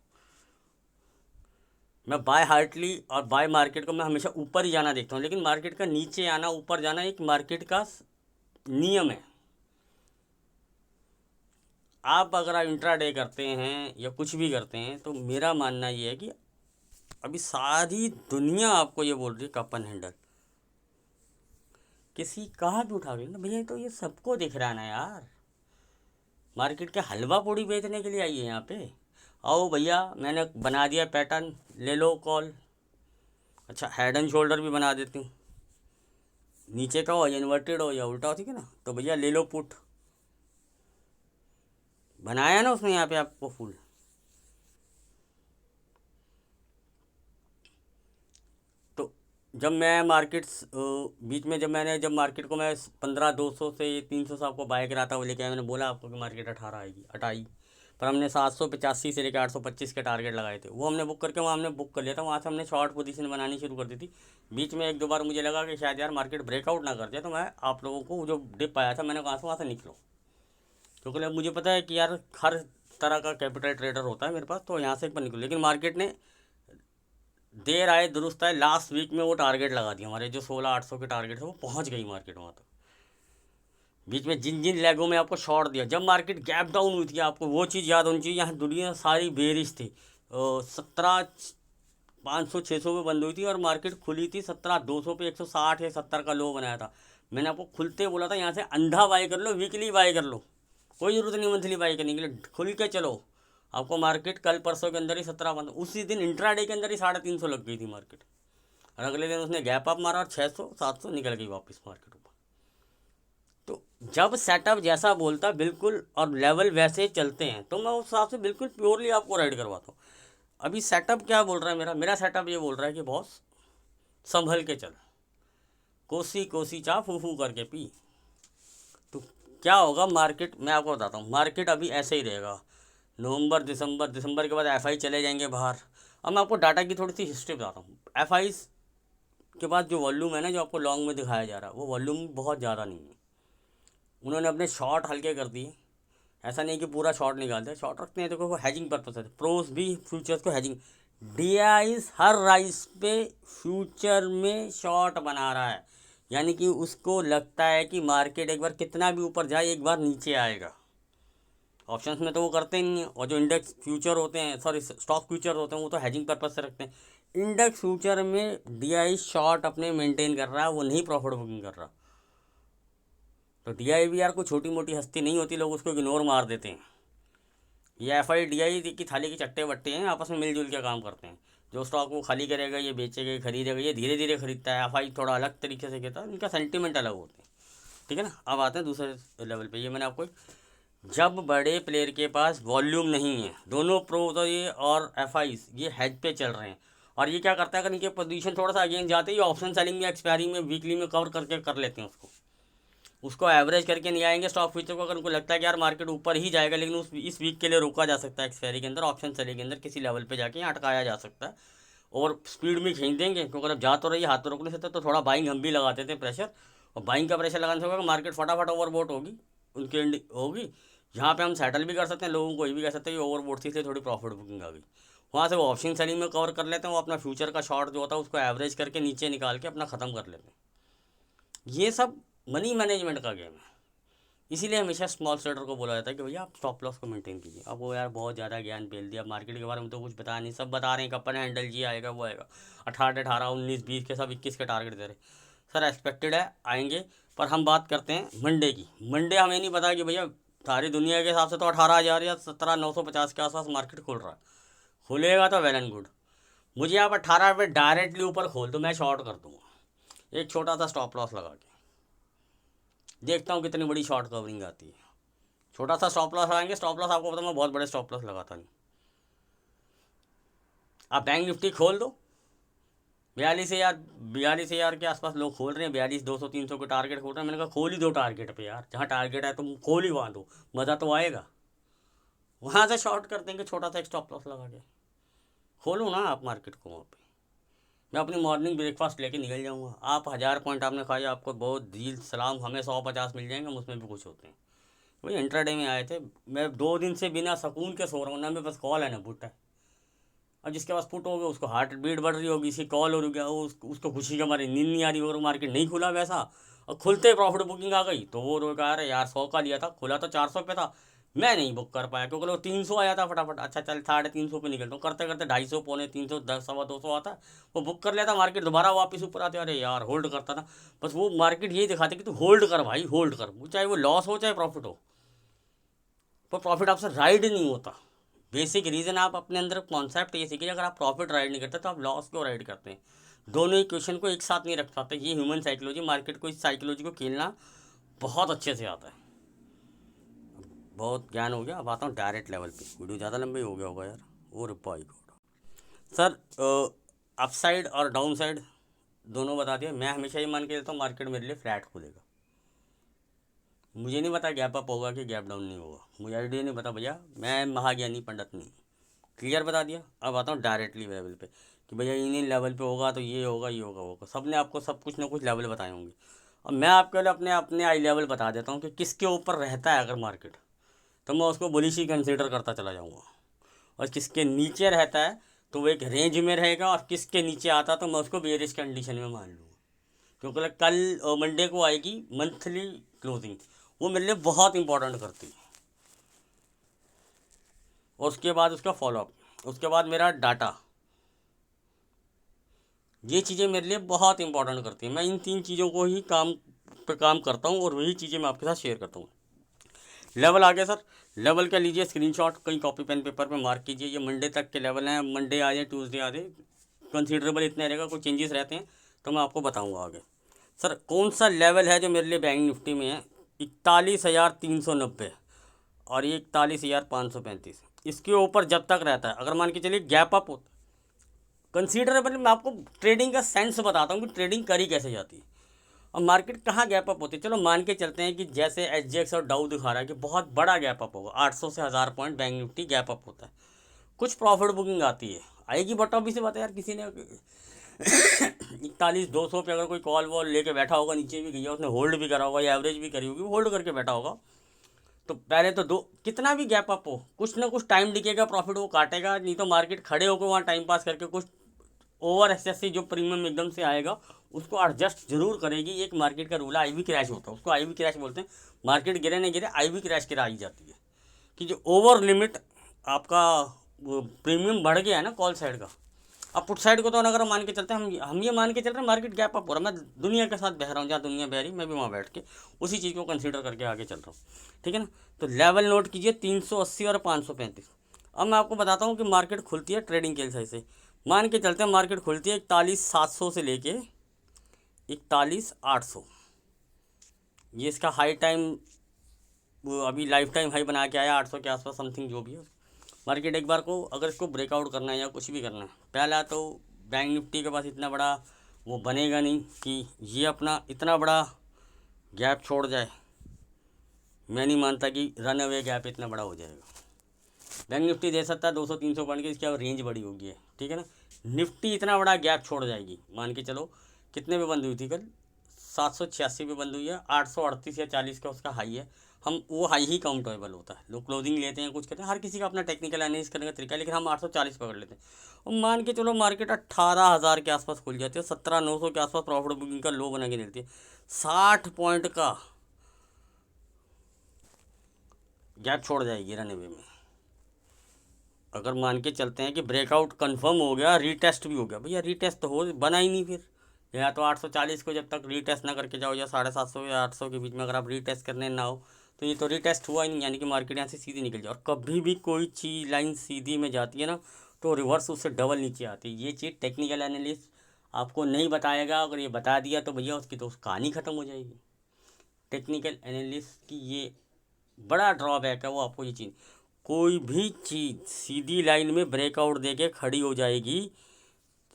मैं बाय हार्टली और बाय मार्केट को मैं हमेशा ऊपर ही जाना देखता हूँ, लेकिन मार्केट का नीचे आना ऊपर जाना एक मार्केट का नियम है। आप अगर आप इंट्राडे करते हैं या कुछ भी करते हैं तो मेरा मानना ये है कि अभी सारी दुनिया आपको ये बोल रही है कप एंड हैंडल, किसी कहा भी उठा के ना भैया तो ये सबको दिख रहा है ना यार। मार्केट के हलवा पूड़ी बेचने के लिए आई है यहाँ पे। आओ भैया मैंने बना दिया पैटर्न, ले लो कॉल। अच्छा हेड एंड शोल्डर भी बना देती हूँ, नीचे का हो या इन्वर्टेड हो या उल्टा हो, ठीक है ना, तो भैया ले लो पुट। बनाया ना उसने यहाँ पे आपको फुल। तो जब मैं मार्केट्स बीच में जब मार्केट को मैं 15-200 से 300 से आपको बाय कराता हुआ लेके आया, मैंने बोला आपको कि मार्केट 18 आएगी, 28, पर हमने 785 से लेकर 825 के टारगेट लगाए थे। वो हमने बुक करके वहाँ हमने बुक कर लिया था। वहाँ से हमने शॉर्ट पोजीशन बनानी शुरू कर दी थी। बीच में 1-2 बार मुझे लगा कि शायद यार मार्केट ब्रेकआउट ना कर जाए, तो मैं आप लोगों को जो डिप आया था मैंने वहाँ से निकलो, क्योंकि मुझे पता है कि यार हर तरह का कैपिटल ट्रेडर होता है मेरे पास, तो यहाँ से एक बार निकलो। लेकिन मार्केट ने देर आए दुरुस्त आए, लास्ट वीक में वो टारगेट लगा दिया हमारे, जो 16,800 के टारगेट है वो पहुंच गई मार्केट वहाँ तक। बीच में जिन जिन लेगों में आपको शॉर्ट दिया, जब मार्केट गैप डाउन हुई थी, आपको वो चीज़ याद होनी चाहिए, यहाँ दुनिया सारी बेरिश थी। 17,500-600 पे बंद हुई थी और मार्केट खुली थी 17,200 पे, 160 या 70 का लो बनाया था। मैंने आपको खुलते बोला था यहाँ से अंधा बाई कर लो, वीकली बाई कर लो, कोई ज़रूरत नहीं मंथली बाई करने के लिए, खुल के चलो। आपको मार्केट कल परसों के अंदर ही 17 बंद, उसी दिन इंट्राडे के अंदर ही 350 लग गई थी मार्केट, और अगले दिन उसने गैप अप मारा और 600-700 निकल गई वापस मार्केट ऊपर। तो जब सेटअप जैसा बोलता बिल्कुल और लेवल वैसे चलते हैं, तो मैं उस हिसाब से बिल्कुल प्योरली आपको राइड करवाता हूँ। अभी सेटअप क्या बोल रहा है मेरा सेटअप ये बोल रहा है कि बॉस संभल के चल, कोसी कोसी चाह फू फू करके पी। तो क्या होगा मार्केट, मैं आपको बताता हूँ, मार्केट अभी ऐसे ही रहेगा। नवंबर दिसंबर, दिसंबर के बाद एफआई चले जाएंगे बाहर। अब मैं आपको डाटा की थोड़ी सी हिस्ट्री बताता हूँ। एफआई के बाद जो वॉल्यूम है ना, जो आपको लॉन्ग में दिखाया जा रहा है, वो वॉल्यूम बहुत ज़्यादा नहीं है। उन्होंने अपने शॉर्ट हल्के कर दिए। ऐसा नहीं कि पूरा शॉर्ट निकालते, शॉर्ट रखते हैं, देखो वो हैजिंग पर्पस है। प्रोस भी फ्यूचर्स को हैजिंग, डीआईस हर राइस पे फ्यूचर में शॉर्ट बना रहा है, यानी कि उसको लगता है कि मार्केट एक बार कितना भी ऊपर जाए एक बार नीचे आएगा। ऑप्शंस में तो वो करते ही नहीं है, और जो इंडेक्स फ्यूचर होते हैं, सॉरी स्टॉक फ्यूचर होते हैं, वो तो हैजिंग पर्पस से रखते हैं। इंडेक्स फ्यूचर में डीआई शॉर्ट अपने मेंटेन कर रहा है, वो नहीं प्रॉफिट बुकिंग कर रहा। तो डीआई भी यार कोई छोटी मोटी हस्ती नहीं होती, लोग उसको इग्नोर मार देते हैं। ये एफआई डीआई की थाली के चट्टे बट्टे हैं, आपस में मिलजुल के काम करते हैं। जो स्टॉक वो खाली करेगा ये बेचेगा, ये खरीदेगा, ये धीरे धीरे खरीदता है। एफआई थोड़ा अलग तरीके से कहता है, इनका सेंटीमेंट अलग होते हैं। ठीक है ना। अब आते हैं दूसरे लेवल पे। ये मैंने आपको, जब बड़े प्लेयर के पास वॉल्यूम नहीं है, दोनों प्रोज और ये और एफआईस ये हेज पे चल रहे हैं, और ये क्या करता है, अगर इनके पोजीशन थोड़ा सा अगेंस्ट जाते हैं, ये ऑप्शन सेलिंग में, एक्सपायरी में, वीकली में कवर करके कर लेते हैं उसको एवरेज करके नहीं आएंगे स्टॉक फ्यूचर को। अगर उनको लगता है कि यार मार्केट ऊपर ही जाएगा, लेकिन इस वीक के लिए रोका जा सकता है एक्सपायरी के अंदर, ऑप्शन सेलिंग के अंदर किसी लेवल पे जाके यहाँ अटकाया जा सकता है, और स्पीड में खींच देंगे। क्योंकि अगर जा तो रही है, हाथ तो रोक नहीं सकते, तो थोड़ा बाइंग हम भी लगाते थे प्रेशर, और बाइंग का प्रेशर लगाने से होगा मार्केट फटाफट ओवरबोट होगी, उनकी होगी। यहाँ पे हम सेटल भी कर सकते हैं, लोगों को ये भी कह सकते हैं कि ओवरबोट थी, इसलिए थोड़ी प्रॉफिट बुकिंग आ गई। वहाँ से वो ऑप्शन सेलिंग में कवर कर लेते हैं, वो अपना फ्यूचर का शॉर्ट जो होता है उसको एवरेज करके नीचे निकाल के अपना ख़त्म कर लेते हैं। ये सब मनी मैनेजमेंट का गेम है। इसीलिए हमेशा स्मॉल ट्रेडर को बोला जाता है कि भैया आप स्टॉप लॉस को मेंटेन कीजिए। अब वो यार बहुत ज़्यादा ज्ञान पेल दिया, मार्केट के बारे में तो कुछ बता नहीं, सब बता रहे हैं कपन हैंडल जी आएगा, वो आएगा 18 19 20 के, सब 21 के टारगेट दे रहे। सर एक्सपेक्टेड है आएंगे, पर हम बात करते हैं मंडे की। मंडे हमें नहीं पता कि भैया सारी दुनिया के हिसाब से तो 18,000 या 17,950 के आसपास मार्केट खुल रहा है। खुलेगा तो वेल एंड गुड। मुझे आप 18 पे डायरेक्टली ऊपर खोल तो मैं शॉर्ट कर दूँगा, एक छोटा सा स्टॉप लॉस लगा के देखता हूँ कितनी बड़ी शॉर्ट कवरिंग आती है। छोटा सा स्टॉप लॉस लगाएंगे, स्टॉप लॉस आपको पता मैं बहुत बड़े स्टॉप लॉस लगाता नहीं। आप बैंक निफ्टी खोल दो, 42,000 के आसपास लोग खोल रहे हैं, 42 200 300 के टारगेट खोल रहे हैं। मैंने कहा खोल ही दो टारगेट पे यार, जहाँ टारगेट है तुम खोल ही वहाँ दो, मज़ा तो आएगा। वहाँ से शॉर्ट कर देंगे छोटा सा एक स्टॉप लॉस लगा के। खोलो ना आप मार्केट को वहाँ पे। मैं अपनी मॉर्निंग ब्रेकफास्ट लेके निकल जाऊँगा। आप 1000 पॉइंट आपने खाया, आपको बहुत दिल सलाम, हमें 150 मिल जाएंगे, उसमें भी कुछ होते हैं। वही इंट्राडे में आए थे। मैं 2 दिन से बिना सुकून के सो रहा हूँ, ना मेरे पास कॉल है ना पुट है। और जिसके पास पुट हो गया उसको हार्ट बीट बढ़ रही होगी, इसी कॉल हो गया, उसको खुशी के हमारी नींद नहीं आ रही, और मार्केट नहीं खुला वैसा, और खुलते प्रॉफिट बुकिंग आ गई, तो वो रोक आ रहा है यार 100 का लिया था, खुला तो 400 पे था, मैं नहीं बुक कर पाया क्योंकि वो 300 आया था फटाफट। अच्छा चल 350 पे निकलता हूँ, करते करते 250 पौने 300 10 सवा 200 आता, वो बुक कर लेता, मार्केट दोबारा वापस ऊपर आते, अरे यार होल्ड करता था। बस वो मार्केट यही दिखाते कि तू होल्ड कर भाई, होल्ड कर, चाहे वो लॉस हो चाहे प्रॉफिट हो, पर प्रॉफिट आपसे राइड नहीं होता। बेसिक रीज़न आप अपने अंदर कॉन्सेप्ट ये सीखिए, अगर आप प्रॉफिट राइड नहीं करते तो आप लॉस क्यों राइड करते हैं। दोनों इक्वेशन को एक साथ नहीं रख पाते। ये ह्यूमन साइकोलॉजी, मार्केट को इस साइकोलॉजी को खेलना बहुत अच्छे से आता है। बहुत ज्ञान हो गया, अब आता हूँ डायरेक्ट लेवल पे। वीडियो ज़्यादा लंबी हो गया होगा यार, और भाई सर अपसाइड और डाउन साइड दोनों बता दिया। मैं हमेशा ये मान के देता हूँ मार्केट मेरे लिए फ्लैट खुलेगा। मुझे नहीं पता गैप अप होगा कि गैप डाउन नहीं होगा, मुझे आइडिया नहीं पता भैया, मैं महाज्ञानी पंडित नहीं। क्लियर बता दिया। अब आता हूँ डायरेक्टली लेवल पे कि भैया इन लेवल पे होगा तो ये होगा, ये होगा, होगा। सब ने आपको सब कुछ ना कुछ लेवल बताए होंगे, और मैं आपके लिए अपने अपने आई लेवल बता देता हूँ कि किसके ऊपर रहता है अगर मार्केट, तो मैं उसको बुलिश ही कंसिडर करता चला जाऊँगा, और किसके नीचे रहता है तो वो एक रेंज में रहेगा, और किसके नीचे आता तो मैं उसको बेरिश कंडीशन में मान लूँगा। क्योंकि कल मंडे को आएगी मंथली क्लोजिंग, वो मेरे लिए बहुत इंपॉर्टेंट करती है, और उसके बाद उसका फॉलोअप, उसके बाद मेरा डाटा, ये चीज़ें मेरे लिए बहुत इंपॉर्टेंट करती हैं। मैं इन 3 चीज़ों को ही काम करता हूँ, और वही चीज़ें मैं आपके साथ शेयर करता हूँ। लेवल आ गया सर, लेवल का लीजिए स्क्रीनशॉट, कहीं कॉपी पेन पेपर पे मार्क कीजिए। ये मंडे तक के लेवल हैं, मंडे आ जाए ट्यूसडे आ जाए, कंसीडरेबल इतने रहेगा, कोई चेंजेस रहते हैं तो मैं आपको बताऊँगा आगे। सर कौन सा लेवल है जो मेरे लिए बैंक निफ्टी में है, 41,390 और ये 41,535, इसके ऊपर जब तक रहता है, अगर मान के चलिए गैप अप होता, कंसीडरेबल, मैं आपको ट्रेडिंग का सेंस बताता हूँ कि ट्रेडिंग करी कैसे जाती है। और मार्केट कहाँ गैप अप होती है, चलो मान के चलते हैं कि जैसे SGX और डाउ दिखा रहा है कि बहुत बड़ा गैप अप होगा, 800 से 1000 point bank Nifty gap up होता है, कुछ प्रॉफिट बुकिंग आती है, आएगी बट ऑब्वियस बात है यार, किसी ने 41-200 पे अगर कोई कॉल वॉल लेके बैठा होगा, नीचे भी गया, उसने होल्ड भी करा होगा या एवरेज भी करी होगी, होल्ड करके बैठा होगा, तो पहले तो दो कितना भी गैप अप हो कुछ ना कुछ टाइम दिखेगा, प्रॉफिट वो काटेगा, नहीं तो मार्केट खड़े होकर वहाँ टाइम पास करके कुछ ओवर एक्सेस जो प्रीमियम एकदम से आएगा उसको एडजस्ट जरूर करेगी। एक मार्केट का रूल है, आईवी क्रैश होता है, उसको आईवी क्रैश बोलते हैं। मार्केट गिरे नहीं गिरे, आईवी क्रैश गिराई जाती है कि जो ओवर लिमिट आपका प्रीमियम बढ़ गया है ना कॉल साइड का। अब पुट साइड को तो अगर मान के चलते हैं, हम ये मान के चल रहे हैं मार्केट गैप अप हो रहा है, मैं दुनिया के साथ बह रहा हूँ, जहाँ दुनिया बह रही मैं भी वहाँ बैठ के उसी चीज़ को कंसीडर करके आगे चल रहा हूँ, ठीक है ना। तो लेवल नोट कीजिए 380 और 535। अब मैं आपको बताता हूँ कि मार्केट खुलती है ट्रेडिंग के हिसाब से, मान के चलते हैं मार्केट खुलती है 41,700 से लेके 41,800, ये इसका हाई टाइम वो अभी लाइफ टाइम हाई बना के आया 800 के आसपास समथिंग जो भी है। मार्केट एक बार को अगर इसको ब्रेकआउट करना है या कुछ भी करना है, पहला तो बैंक निफ्टी के पास इतना बड़ा वो बनेगा नहीं कि ये अपना इतना बड़ा गैप छोड़ जाए, मैं नहीं मानता कि रन अवे गैप इतना बड़ा हो जाएगा। बैंक निफ्टी दे सकता है 200-300 पॉइंट की, इसकी अब रेंज बड़ी होगी है, ठीक है ना। निफ्टी इतना बड़ा गैप छोड़ जाएगी, मान के चलो कितने पे बंद हुई थी कल, 786 पे बंद हुई है, 838 या 40 का उसका हाई है, हम वो हाई ही काउंटेबल होता है, लोग क्लोजिंग लेते हैं कुछ करते हैं, हर किसी का अपना टेक्निकल एनालिसिस करने का तरीका है, लेकिन हम 840 पकड़ लेते हैं। और मान के चलो मार्केट 18,000 के आसपास खुल जाती है, 17,900 के आसपास प्रॉफिट बुकिंग का लो बना के देती है, 60 पॉइंट का गैप छोड़ जाएगी रन अवे में। अगर मान के चलते हैं कि ब्रेकआउट कंफर्म हो गया, रीटेस्ट भी हो गया, भैया रीटेस्ट तो हो बना ही नहीं, फिर या तो 840 को जब तक रीटेस्ट ना करके जाओ, या 750 या 800 के बीच में अगर आप रीटेस्ट करने ना हो, तो ये तो रीटेस्ट हुआ ही नहीं, यानी कि मार्केट यहाँ से सीधी निकल जाए। और कभी भी कोई चीज़ लाइन सीधी में जाती है ना, तो रिवर्स उससे डबल नीचे आती है। ये चीज़ टेक्निकल एनालिस्ट आपको नहीं बताएगा, अगर ये बता दिया तो भैया उसकी तो कहानी ख़त्म हो जाएगी। टेक्निकल एनालिस्ट की ये बड़ा ड्रॉबैक है, वो आपको ये चीज़, कोई भी चीज़ सीधी लाइन में ब्रेकआउट देके खड़ी हो जाएगी,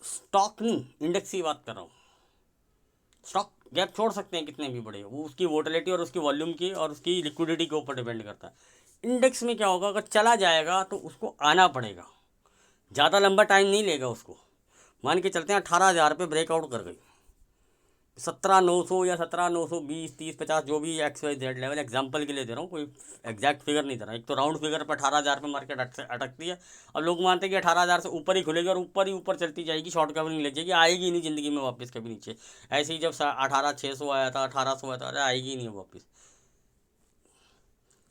स्टॉक नहीं इंडेक्स की बात कर रहा हूँ, स्टॉक गैप छोड़ सकते हैं कितने भी बड़े, वो उसकी वोटिलिटी और उसकी वॉल्यूम की और उसकी लिक्विडिटी के ऊपर डिपेंड करता है। इंडेक्स में क्या होगा, अगर चला जाएगा तो उसको आना पड़ेगा, ज़्यादा लंबा टाइम नहीं लेगा उसको। मान के चलते हैं 18,000 पे ब्रेकआउट कर गई, 17,900 या 17,920, 30, 50 जो भी XYZ लेवल, एग्जांपल के लिए दे रहा हूँ, कोई एग्जैक्ट फिगर नहीं दे रहा, एक तो राउंड फिगर पर 18,000 पे मार्केट अटकती है। अब लोग मानते हैं कि 18,000 से ऊपर ही खुलेगी और ऊपर ही ऊपर चलती जाएगी, शॉर्ट कवरिंग लग जाएगी, आएगी नहीं ज़िंदगी में वापस कभी नीचे। ऐसे ही जब 18,600 आया था, 1800 आया था, अरे आएगी नहीं वापस।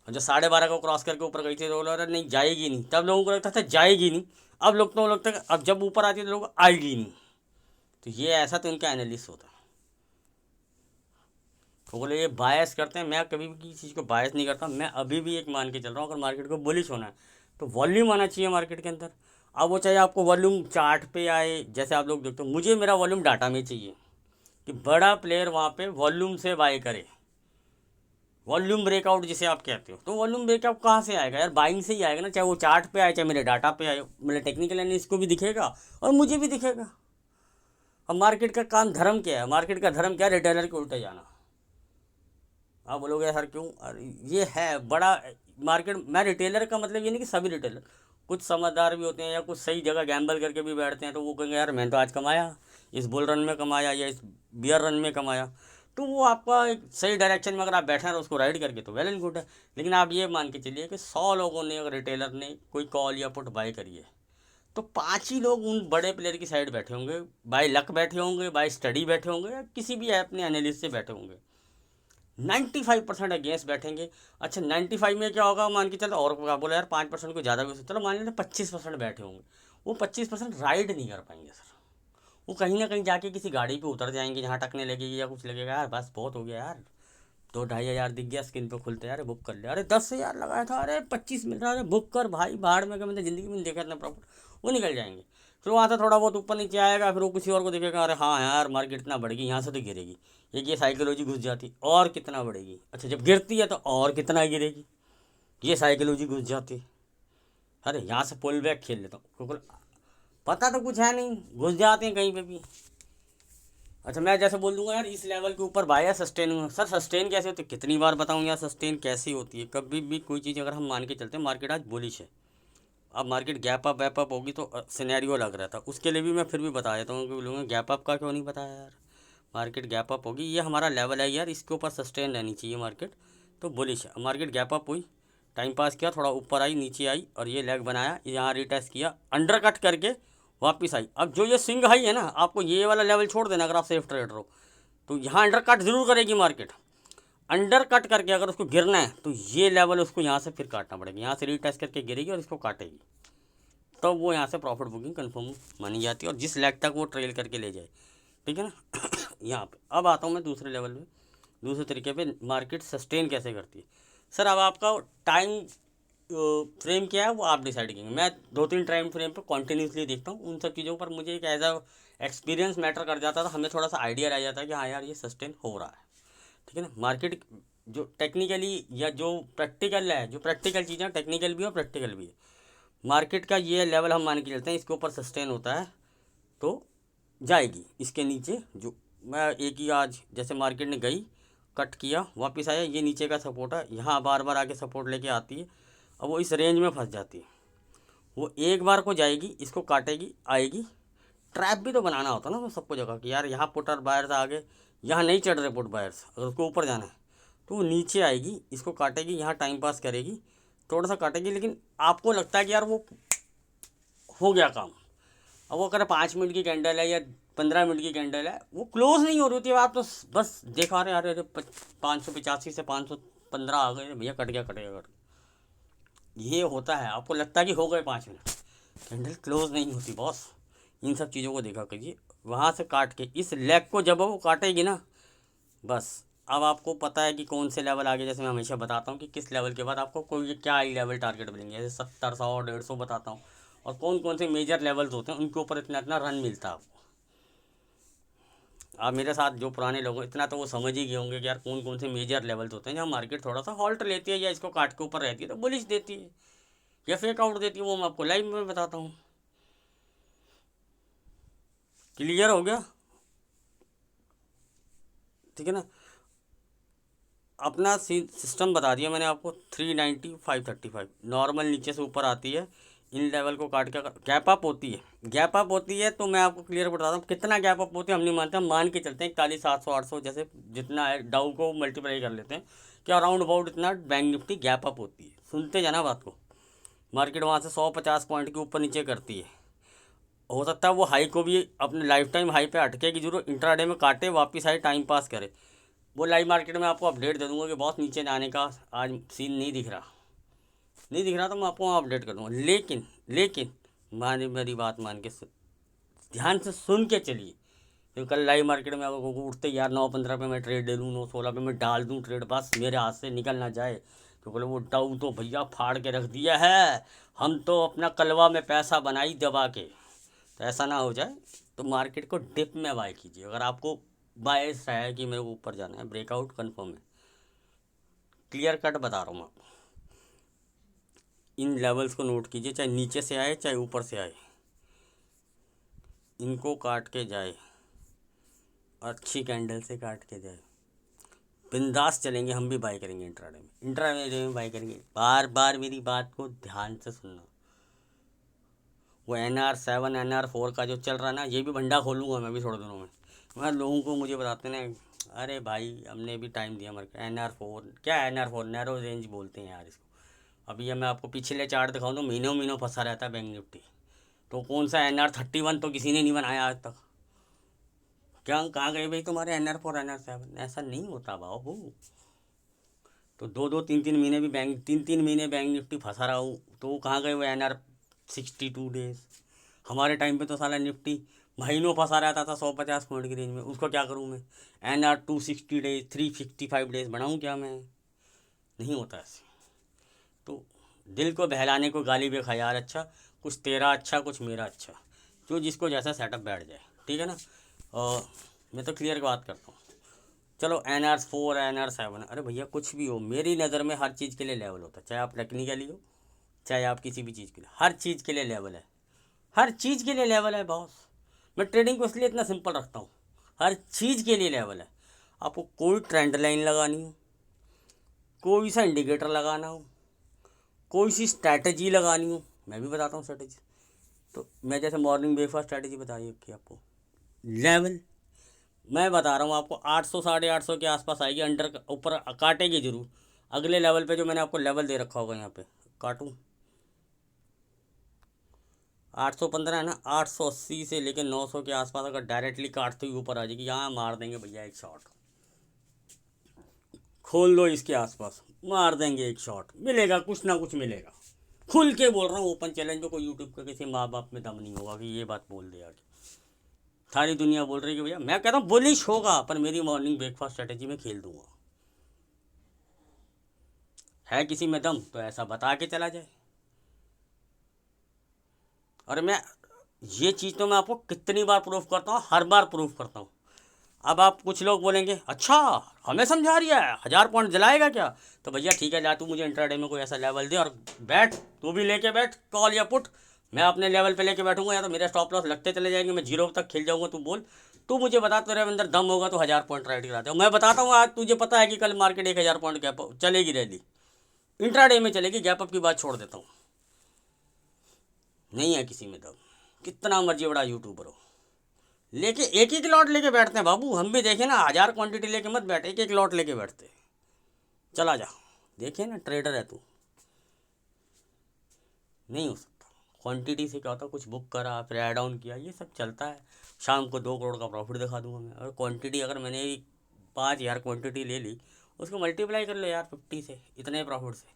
और जब 12:30 को क्रॉस करके ऊपर गई थी तो बोला नहीं जाएगी नहीं, तब लोगों को लगता था जाएगी नहीं, अब लोग तो लगता है अब जब ऊपर आती है तो लोग आएगी नहीं। तो ये ऐसा तो इनका एनालिसिस होता है। तो बोले ये बायस करते हैं, मैं कभी भी किसी चीज़ को बायस नहीं करता, मैं अभी भी एक मान के चल रहा हूँ, अगर मार्केट को बुलिश होना है तो वॉल्यूम आना चाहिए मार्केट के अंदर। अब वो चाहे आपको वॉल्यूम चार्ट पे आए, जैसे आप लोग देखते हो, मुझे मेरा वॉल्यूम डाटा में चाहिए कि बड़ा प्लेयर वहाँ पे वॉल्यूम से बाय करे, वॉल्यूम ब्रेकआउट जिसे आप कहते हो। तो वॉल्यूम ब्रेकआउट कहाँ से आएगा यार, बाइंग से ही आएगा ना, चाहे वो चार्ट पे आए चाहे मेरे डाटा पे आए, मेरे टेक्निकल एनालिस्ट को भी दिखेगा और मुझे भी दिखेगा। अब मार्केट का काम धर्म क्या है, मार्केट का धर्म क्या है, रिटेलर के उल्टे जाना। आप बोलोगे सर क्यों, अरे ये है बड़ा मार्केट। मैं रिटेलर का मतलब ये नहीं कि सभी रिटेलर, कुछ समझदार भी होते हैं या कुछ सही जगह गैम्बल करके भी बैठते हैं, तो वो कहेंगे यार मैंने तो आज कमाया, इस बुल रन में कमाया या इस बियर रन में कमाया, तो वो आपका एक सही डायरेक्शन में अगर आप बैठे हैं और उसको राइड करके तो वेल एंड गुड है। लेकिन आप ये मान के चलिए कि 100 लोगों ने अगर रिटेलर ने कोई कॉल या पुट बाय करी है, तो 5 ही लोग उन बड़े प्लेयर की साइड बैठे होंगे, बाय लक बैठे होंगे, बाय स्टडी बैठे होंगे, या किसी भी ऐप ने एनालिस्ट से बैठे होंगे। 95% अगेंस्ट बैठेंगे। अच्छा 95 में क्या होगा, मान के चलो, और बोला यार 5% को ज़्यादा भी हो सकता, चलो मान लेते 25% बैठे होंगे, वो 25% राइड नहीं कर पाएंगे सर, वो कहीं ना कहीं जाके किसी गाड़ी पे उतर जाएंगे जहाँ टकने लगेगी या कुछ लगेगा, यार बस बहुत हो गया यार, 2-2.5 हज़ार दिख गया स्क्रीन पे खुलते, यार बुक कर लिया, अरे 10,000 लगाया था, अरे 25 मिल रहा है, अरे बुक कर भाई, बाहर में क्या, मैंने ज़िंदगी में नहीं देखा इतना प्रॉफिट, वो निकल जाएंगे। फिर वहाँ से थोड़ा बहुत ऊपर नीचे आएगा, फिर वो किसी और को देखेगा, अरे हाँ यार मार्केट इतना बढ़ गई, यहाँ से तो गिरेगी, एक ये साइकोलॉजी घुस जाती, और कितना बढ़ेगी, अच्छा जब गिरती है तो और कितना गिरेगी, ये साइकोलॉजी घुस जाती, अरे यहाँ से पुल बैक खेल लेता हूँ, क्योंकि पता तो कुछ है नहीं, घुस जाते हैं कहीं पे भी। अच्छा मैं जैसे बोल दूंगा यार इस लेवल के ऊपर बाय है सस्टेन हुआ। सर सस्टेन कैसे होती है, कितनी बार बताऊं यार सस्टेन कैसी होती है। कभी भी कोई चीज़ अगर हम मान के चलते हैं मार्केट आज बुलिश है, अब मार्केट गैप अप वैप अप होगी तो सिनेरियो लग रहा था, उसके लिए भी मैं फिर भी बता देता हूँ कि लोगों ने गैप अप का क्यों नहीं बताया यार। मार्केट गैप अप होगी, ये हमारा लेवल है यार, इसके ऊपर सस्टेन रहनी चाहिए मार्केट, तो बुलिश है। मार्केट गैप अप हुई, टाइम पास किया, थोड़ा ऊपर आई नीचे आई और ये लेग बनाया, यहाँ रिटेस्ट किया, अंडर कट करके वापस आई। अब जो ये स्विंग हाई है ना, आपको ये वाला लेवल छोड़ देना अगर आप सेफ ट्रेडर हो, तो यहाँ अंडर कट जरूर करेगी मार्केट। अंडर कट करके अगर उसको गिरना है तो ये लेवल उसको यहाँ से फिर काटना पड़ेगा, यहाँ से रिटेस्ट करके गिरेगी और इसको काटेगी, तब तो वो यहाँ से प्रॉफिट बुकिंग कंफर्म मानी जाती है और जिस लेग तक वो ट्रेल करके ले जाए, ठीक है ना। यहाँ पे अब आता हूँ मैं दूसरे लेवल में, दूसरे तरीके पे मार्केट सस्टेन कैसे करती है। सर अब आपका टाइम फ्रेम क्या है वो आप डिसाइड करेंगे। मैं 2-3 टाइम फ्रेम पे कॉन्टीन्यूसली देखता हूँ, उन सब चीज़ों पर मुझे एक एज अ एक्सपीरियंस मैटर कर जाता था, हमें थोड़ा सा आइडिया रह जाता है कि हाँ यार ये सस्टेन हो रहा है, ठीक है ना। मार्केट जो टेक्निकली या जो प्रैक्टिकल है, जो प्रैक्टिकल चीज़ें टेक्निकल भी और प्रैक्टिकल भी है, मार्केट का ये लेवल हम मान के चलते हैं इसके ऊपर सस्टेन होता है तो जाएगी। इसके नीचे जो मैं एक ही आज जैसे मार्केट ने गई कट किया वापस आया, ये नीचे का सपोर्ट है, यहाँ बार बार आके सपोर्ट लेके आती है, अब वो इस रेंज में फंस जाती है, वो एक बार को जाएगी, इसको काटेगी आएगी। ट्रैप भी तो बनाना होता है ना सबको जगह कि यार यहाँ पुटर बायर्स आ गए, यहाँ नहीं चढ़ रहे पुट बायर्स, अगर उसको ऊपर जाना है तो वो नीचे आएगी, इसको काटेगी, यहाँ टाइम पास करेगी, थोड़ा सा काटेगी, लेकिन आपको लगता है कि यार वो हो गया काम। अब वो अगर 5 मिनट की कैंडल है या 15 मिनट की कैंडल है, वो क्लोज नहीं हो रही होती है, आप तो बस देखा रहे अरे अरे 585 से 515 आ गए भैया, कट गया कट गया कट गया। ये होता है, आपको लगता है कि हो गए 5 मिनट, कैंडल क्लोज नहीं होती बॉस। इन सब चीज़ों को देखा कीजिए, वहाँ से काट के इस लेग को जब वो काटेगी ना, बस अब आपको पता है कि कौन से लेवल आगे, जैसे मैं हमेशा बताता हूँ कि किस लेवल के बाद आपको कोई क्या आई लेवल टारगेट मिलेंगे, जैसे 70, 100, 150 बताता हूँ, और कौन कौन से मेजर लेवल्स होते हैं उनके ऊपर इतना इतना रन मिलता है आपको। आप मेरे साथ जो पुराने लोग हैं इतना तो वो समझ ही गए होंगे कि यार कौन कौन से मेजर लेवल्स होते हैं जहाँ मार्केट थोड़ा सा हॉल्ट लेती है या इसको काट के ऊपर रहती है तो बुलिश देती है या फेक आउट देती है, वो मैं आपको लाइव में बताता हूँ। क्लियर हो गया, ठीक है ना। अपना सिस्टम बता दिया मैंने आपको, 390 535 नॉर्मल नीचे से ऊपर आती है, इन लेवल को काट के गैप अप होती है, गैप अप होती है तो मैं आपको क्लियर बताता हूँ कितना गैप अप होती है। हम नहीं मानते, हम मान के चलते हैं 41 700 800 जैसे जितना है, डाउ को मल्टीप्लाई कर लेते हैं कि अराउंड अबाउट इतना बैंक निफ्टी गैप अप होती है। सुनते जाना बात को, मार्केट वहाँ से 150 पॉइंट के ऊपर नीचे करती है, हो सकता है वो हाई को भी अपने लाइफ टाइम हाई पे अटकेगी जरूर, इंट्राडे में काटे वापस आए टाइम पास करे। वो लाइव मार्केट में आपको अपडेट दे दूंगा कि बहुत नीचे जाने का आज सीन नहीं दिख रहा, नहीं दिख रहा तो मैं आपको वहाँ अपडेट कर दूंगा। लेकिन लेकिन माने मेरी बात मान के ध्यान से सुन के चलिए, क्योंकि कल लाइव मार्केट में अगर उठते यार 9:15 पे मैं ट्रेड ले लूँ, 9:16 पे मैं डाल दूँ ट्रेड, बस मेरे हाथ से निकल ना जाए, तो बोले वो डाउ तो भैया फाड़ के रख दिया है, हम तो अपना कलवा में पैसा बनाई दबा के, तो ऐसा ना हो जाए। तो मार्केट को डिप में बाय कीजिए अगर आपको बायस है कि मेरे को ऊपर जाना है, ब्रेकआउट कंफर्म है, क्लियर कट बता रहा हूँ मैं आपको। इन लेवल्स को नोट कीजिए, चाहे नीचे से आए चाहे ऊपर से आए, इनको काट के जाए, अच्छी कैंडल से काट के जाए, बिंदास चलेंगे, हम भी बाय करेंगे इंट्राडे में, इंट्राडे में बाय करेंगे। बार बार मेरी बात को ध्यान से सुनना, वो NR7 NR4 का जो चल रहा है ना, ये भी भंडा खोलूँगा मैं भी थोड़े दिनों में। मैं लोगों को मुझे बताते ना, अरे भाई हमने भी टाइम दिया हमारे, NR4 क्या, NR4 नैरो रेंज बोलते हैं यार इसको। अभी ये मैं आपको पिछले चार्ट दिखाऊँ तो महीनों महीनों फंसा रहता है बैंक निफ्टी, तो कौन सा NR31 तो किसी ने नहीं बनाया आज तक। क्या कहाँ गए भाई तुम्हारे NR4 NR7, ऐसा नहीं होता बाबू। तो 2-2 3-3 महीने भी बैंक, 3-3 महीने बैंक निफ्टी फंसा रहा हूँ, तो वो कहाँ गए वो NR62 डेज। हमारे टाइम पे तो साला निफ्टी महीनों फंसा रहता था 150 पॉइंट की रेंज में, उसको क्या करूँ मैं, NR260 डेज 355 डेज बनाऊँ क्या मैं, नहीं होता ऐसे। तो दिल को बहलाने को गाली भी खा यार, अच्छा कुछ तेरा अच्छा कुछ मेरा अच्छा, जो जिसको जैसा सेटअप बैठ जाए, ठीक है ना। और मैं तो क्लियर बात करता हूँ। चलो NR4 NR7, अरे भैया कुछ भी हो, मेरी नज़र में हर चीज़ के लिए लेवल होता है, चाहे आप टेक्निकली हो चाहे आप किसी भी चीज़ के लिए, हर चीज़ के लिए लेवल है, हर चीज़ के लिए लेवल है बॉस। मैं ट्रेडिंग को इसलिए इतना सिंपल रखता हूँ, हर चीज़ के लिए लेवल है। आपको कोई ट्रेंड लाइन लगानी हो, कोई सा इंडिकेटर लगाना हो, कोई सी स्ट्रैटेजी लगानी हो, मैं भी बताता हूँ स्ट्रैटेजी। तो मैं जैसे मॉर्निंग ब्रेकफास्ट स्ट्रैटेजी बताई कि आपको लेवल मैं बता रहा हूँ आपको 800 850 के आसपास आएगी, अंडर ऊपर काटेगी जरूर। अगले लेवल पे जो मैंने आपको लेवल दे रखा होगा यहाँ पे काटूँ 815 है ना, 880 से लेकर 900 के आसपास अगर डायरेक्टली काटते हुए ऊपर आ जाएगी, यहाँ मार देंगे भैया एक शॉट। खोल दो इसके आसपास, मार देंगे एक शॉट, मिलेगा कुछ ना कुछ मिलेगा। खुल के बोल रहा हूँ, ओपन चैलेंज में कोई यूट्यूब का किसी माँ बाप में दम नहीं होगा कि ये बात बोल दे आगे। सारी दुनिया बोल रही है कि भैया, मैं कहता हूँ बुलिश होगा पर मेरी मॉर्निंग ब्रेकफास्ट स्ट्रेटेजी में खेल दूंगा। है किसी में दम तो ऐसा बता के चला जाए। और मैं ये चीज़ तो मैं आपको कितनी बार प्रूफ करता हूँ, हर बार प्रूफ करता हूँ। अब आप कुछ लोग बोलेंगे अच्छा हमें समझा रही है, 1000 पॉइंट जलाएगा क्या? तो भैया ठीक है, जा तू मुझे इंट्राडे में कोई ऐसा लेवल दे और बैठ, तू भी लेके बैठ कॉल या पुट, मैं अपने लेवल पे लेके बैठूंगा, या तो मेरे स्टॉप लॉस लगते चले जाएंगे, मैं जीरो तक खेल जाऊंगा। तू बोल, तू मुझे बता, तेरे अंदर दम होगा तो 1000 पॉइंट राइट कराते हो। मैं बताता हूँ आज तुझे पता है कि कल मार्केट 1000 पॉइंट गैप चलेगी, रैली इंट्राडे में चलेगी, गैप अप की बात छोड़ देता हूँ। नहीं है किसी में दम, कितना मर्जी बड़ा यूट्यूबर हो, लेके एक एक लॉट लेके बैठते हैं बाबू। हम भी देखे ना, 1000 क्वांटिटी लेके मत बैठ, एक एक लॉट लेके बैठते। चला जा, देखे ना ट्रेडर है तू, नहीं हो सकता। क्वांटिटी से क्या होता, कुछ बुक करा फिर ऐड ऑन किया, ये सब चलता है। शाम को 2 करोड़ का प्रॉफिट दिखा दूंगा मैं। और क्वांटिटी अगर मैंने 5000 क्वांटिटी ले ली, उसको मल्टीप्लाई कर लो यार 50 से, इतने प्रॉफिट से,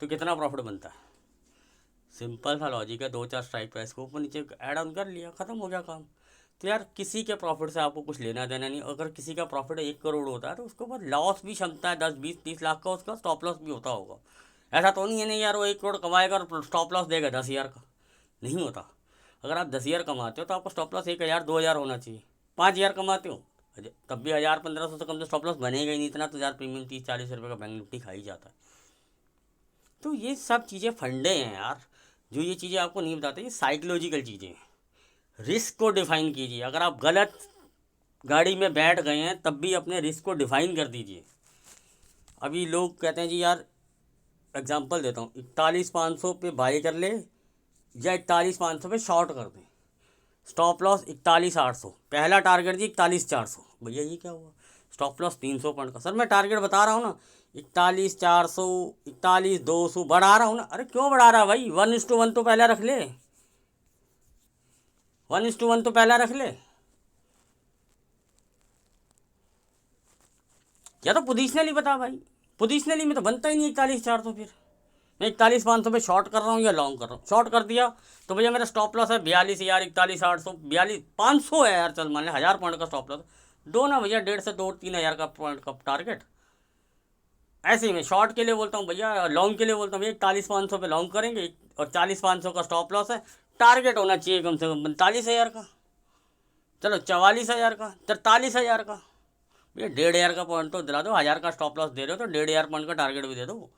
तो कितना प्रॉफिट बनता है। सिंपल सा लॉजिक है, 2-4 स्ट्राइक प्राइस को ऊपर नीचे ऐड ऑन कर लिया, ख़त्म हो गया काम। तो यार किसी के प्रॉफिट से आपको कुछ लेना देना नहीं। अगर किसी का प्रॉफिट 1 करोड़ होता है तो उसके बाद लॉस भी क्षमता है 10-20-30 लाख का, उसका स्टॉप लॉस भी होता होगा। ऐसा तो नहीं है नहीं यार वो 1 करोड़ कमाएगा और स्टॉप लॉस देगा 10,000 का, नहीं होता। अगर आप 10,000 कमाते हो तो आपको स्टॉप लॉस 1,000 2,000 होना चाहिए। 5,000 कमाते हो तब भी 1,000-1,500 से कम तो स्टॉप लॉस बनेगा ही नहीं। इतना तो यार प्रीमियम 30-40 रुपये का बैंक निफ्टी खा ही जाता है। तो ये सब चीज़ें फंडे हैं यार, जो ये चीज़ें आपको नहीं बताते, ये साइकोलॉजिकल चीज़ें हैं। रिस्क को डिफाइन कीजिए। अगर आप गलत गाड़ी में बैठ गए हैं तब भी अपने रिस्क को डिफाइन कर दीजिए। अभी लोग कहते हैं जी यार, एग्जांपल देता हूँ, 41,500 पे बाई कर ले या 41,500 पे शॉर्ट कर दें, स्टॉप लॉस 41,800, पहला टारगेट जी 41,400। भैया ये क्या हुआ, स्टॉप लॉस 300 पॉइंट का। सर मैं टारगेट बता रहा हूँ ना, 41,400 41,200 बढ़ा रहा हूँ ना। अरे क्यों बढ़ा रहा है भाई, 1:1 तो पहले रख ले, 1:1 तो पहला रख ले। या तो पोजिशनली बता भाई, पोजिशनली में तो बनता ही नहीं 41,400। फिर मैं 41,500 पे शॉर्ट कर रहा हूँ या लॉन्ग कर रहा हूँ। शॉर्ट कर दिया तो भैया मेरा स्टॉप लॉस है 42,000, 41,800, 42,500 है यार, चल मान लें 1000 पॉइंट का स्टॉप लॉस। दो ना भैया 1.5 से 2-3 हज़ार का पॉइंट का टारगेट। ऐसे ही मैं शॉर्ट के लिए बोलता हूँ भैया, लॉन्ग के लिए बोलता हूँ भैया 41,500 पे लॉन्ग करेंगे और 40,500 का स्टॉप लॉस है। टारगेट होना चाहिए कम से कम 45,000 का, चलो 44,000 का, 43,000 का। भैया 1,500 का पॉइंट तो दिला दो, 1000 का स्टॉप लॉस दे रहे हो तो 1,500 पॉइंट का टारगेट भी दे दो।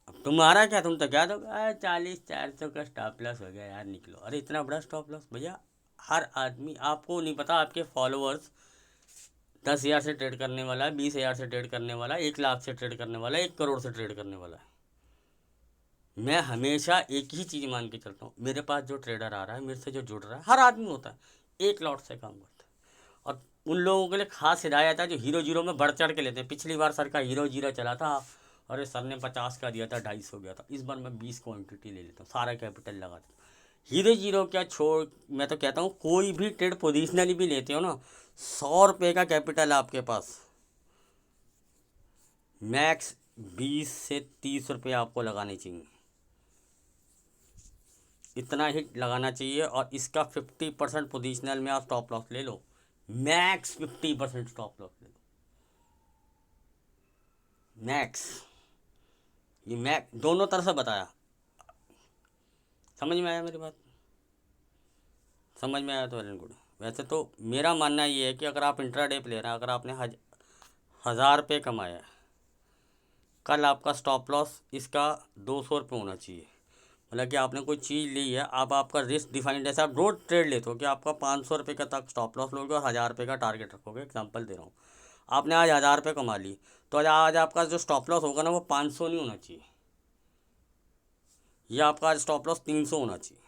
अब तुम्हारा क्या, तुम तो क्या दो 40,400 का स्टॉप लॉस हो गया यार, निकलो। अरे इतना बड़ा स्टॉप लॉस भैया, हर आदमी, आपको नहीं पता आपके फॉलोअर्स 10,000 से ट्रेड करने वाला है, 20,000 से ट्रेड करने वाला है, 1 लाख से ट्रेड करने वाला है, 1 करोड़ से ट्रेड करने वाला है। मैं हमेशा एक ही चीज़ मान के चलता हूँ, मेरे पास जो ट्रेडर आ रहा है, मेरे से जो जुड़ रहा है, हर आदमी होता है 1 लॉट से काम करता है। और उन लोगों के लिए खास हिदायत है जो हीरो जीरो में बढ़ चढ़ के लेते हैं। पिछली बार सर का हीरो जीरो चला था, अरे सर ने 50 का दिया था, 250 हो गया था। इस बार मैं 20 क्वान्टिटी ले लेता हूँ, सारा कैपिटल लगा देता हूँ। हीरो जीरो क्या छोड़, मैं तो कहता हूँ कोई भी ट्रेड पोजिशनली भी लेते हो ना, 100 रुपये का कैपिटल है आपके पास, मैक्स 20 से 30 रुपये आपको लगाने चाहिए, इतना ही लगाना चाहिए। और इसका 50% पोजिशनल में आप स्टॉप लॉस ले लो, मैक्स 50% स्टॉप लॉस ले लो, मैक्स। ये मैक्स दोनों तरह से बताया, समझ में आया मेरी बात? समझ में आया तो वेल एंड गुड। वैसे तो मेरा मानना ये है कि अगर आप इंट्राडे प्लेयर हैं, अगर आपने 1,000 रुपये कमाया है, कल आपका स्टॉप लॉस इसका 200 रुपये होना चाहिए। मतलब कि आपने कोई चीज़ ली है, अब आपका रिस्क डिफाइंड, जैसे आप रोड ट्रेड लेते हो कि आपका 500 रुपये का तक स्टॉप लॉस लोगे और 1000 रुपये का टारगेट रखोगे, एग्जांपल दे रहा हूँ। आपने आज 1000 रुपये कमा ली, तो आज आपका जो स्टॉप लॉस होगा ना वो 500 नहीं होना चाहिए, या आपका आज स्टॉप लॉस 300 होना चाहिए।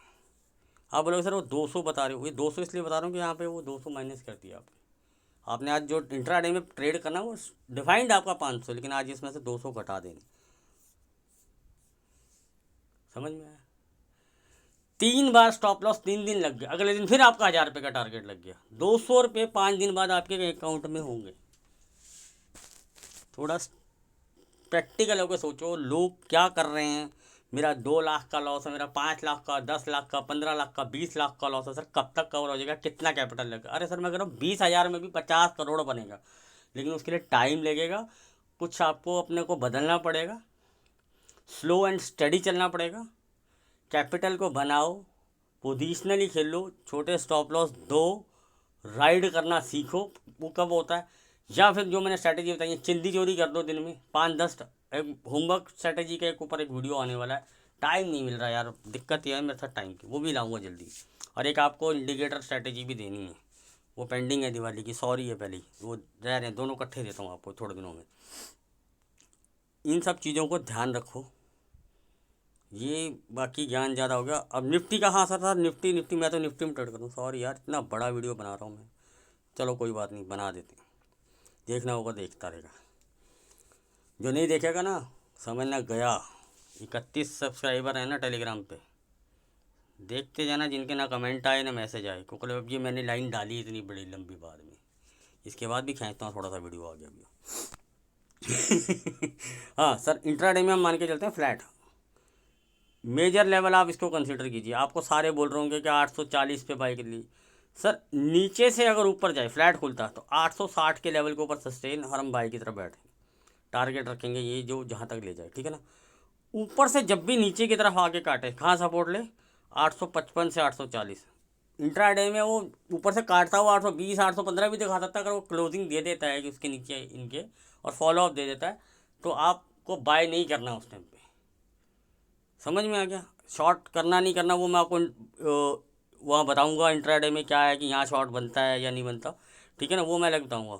आप बोलोगे सर वो 200 बता रहे हो, ये 200 इसलिए बता रहा हूँ कि यहाँ पे वो 200 माइनस कर दिया आपने आज जो इंट्राडे में ट्रेड करना वो डिफाइंड आपका 500, लेकिन आज इसमें से 200 घटा देंगे। समझ में आया? 3 बार स्टॉप लॉस 3 दिन लग गया, अगले दिन फिर आपका 1000 रुपये का टारगेट लग गया, 200 रुपये 5 दिन बाद आपके अकाउंट में होंगे। थोड़ा प्रैक्टिकल होकर सोचो, लोग क्या कर रहे हैं। मेरा 2 लाख का लॉस है, मेरा 5 लाख का, 10 लाख का, 15 लाख का, 20 लाख का लॉस है। सर कब तक कवर हो जाएगा, कितना कैपिटल लगेगा? अरे सर मैं कह रहा हूँ 20,000 में भी 50 करोड़ बनेगा, लेकिन उसके लिए टाइम लगेगा, कुछ आपको अपने को बदलना पड़ेगा, स्लो एंड स्टडी चलना पड़ेगा। कैपिटल को बनाओ, पोजिशनली खेलो, छोटे स्टॉप लॉस दो, राइड करना सीखो। वो कब होता है, या फिर जो मैंने स्ट्रैटेजी बताई है, चिल्दी चोरी कर दो दिन में 5-10। एक होमवर्क स्ट्रैटेजी के ऊपर एक वीडियो आने वाला है, टाइम नहीं मिल रहा यार, दिक्कत ये है मेरे साथ टाइम की, वो भी लाऊंगा जल्दी। और एक आपको इंडिकेटर स्ट्रैटेजी भी देनी है, वो पेंडिंग है दिवाली की, सॉरी है पहले, वो रह रहे हैं, दोनों इकट्ठे देता हूँ आपको थोड़े दिनों में। इन सब चीज़ों को ध्यान रखो। ये बाकी ज्ञान ज़्यादा हो गया। अब निफ्टी का, हाँ सर निफ्टी मैं तो निफ्टी में ट्रेड करूँ, सॉरी यार इतना बड़ा वीडियो बना रहा हूँ मैं, चलो कोई बात नहीं, बना देते हैं, देखना होगा देखता रहेगा, जो नहीं देखेगा ना समझना गया। 31 सब्सक्राइबर है ना टेलीग्राम पे, देखते जाना, जिनके ना कमेंट आए ना मैसेज आए, क्योंकि अब ये मैंने लाइन डाली इतनी बड़ी लंबी बाद में, इसके बाद भी खींचता हूँ, थोड़ा सा वीडियो आ गया अभी। हाँ सर, इंट्राडे में हम मान के चलते हैं फ्लैट, मेजर लेवल आप इसको कंसीडर कीजिए। आपको सारे बोल रहे होंगे कि 840 पे बाई कर ली, सर नीचे से अगर ऊपर जाए फ्लैट खुलता तो 860 के लेवल के ऊपर सस्टेन और हम बाई की तरफ बैठेंगे, टारगेट रखेंगे ये जो जहाँ तक ले जाए, ठीक है ना। ऊपर से जब भी नीचे की तरफ आके काटे, कहाँ सपोर्ट ले, 855 से 840। इंट्राडे में वो ऊपर से काटता हुआ 820 815 भी दिखा सकता है, अगर वो क्लोजिंग दे देता है कि उसके नीचे इनके और फॉलो अप दे देता है, तो आपको बाय नहीं करना उस टाइम पे। समझ में आ गया? शॉर्ट करना नहीं करना वो मैं आपको वहाँ बताऊँगा इंट्राडे में क्या है कि यहाँ शॉर्ट बनता है या नहीं बनता, ठीक है ना, वो मैं अलग बताऊँगा।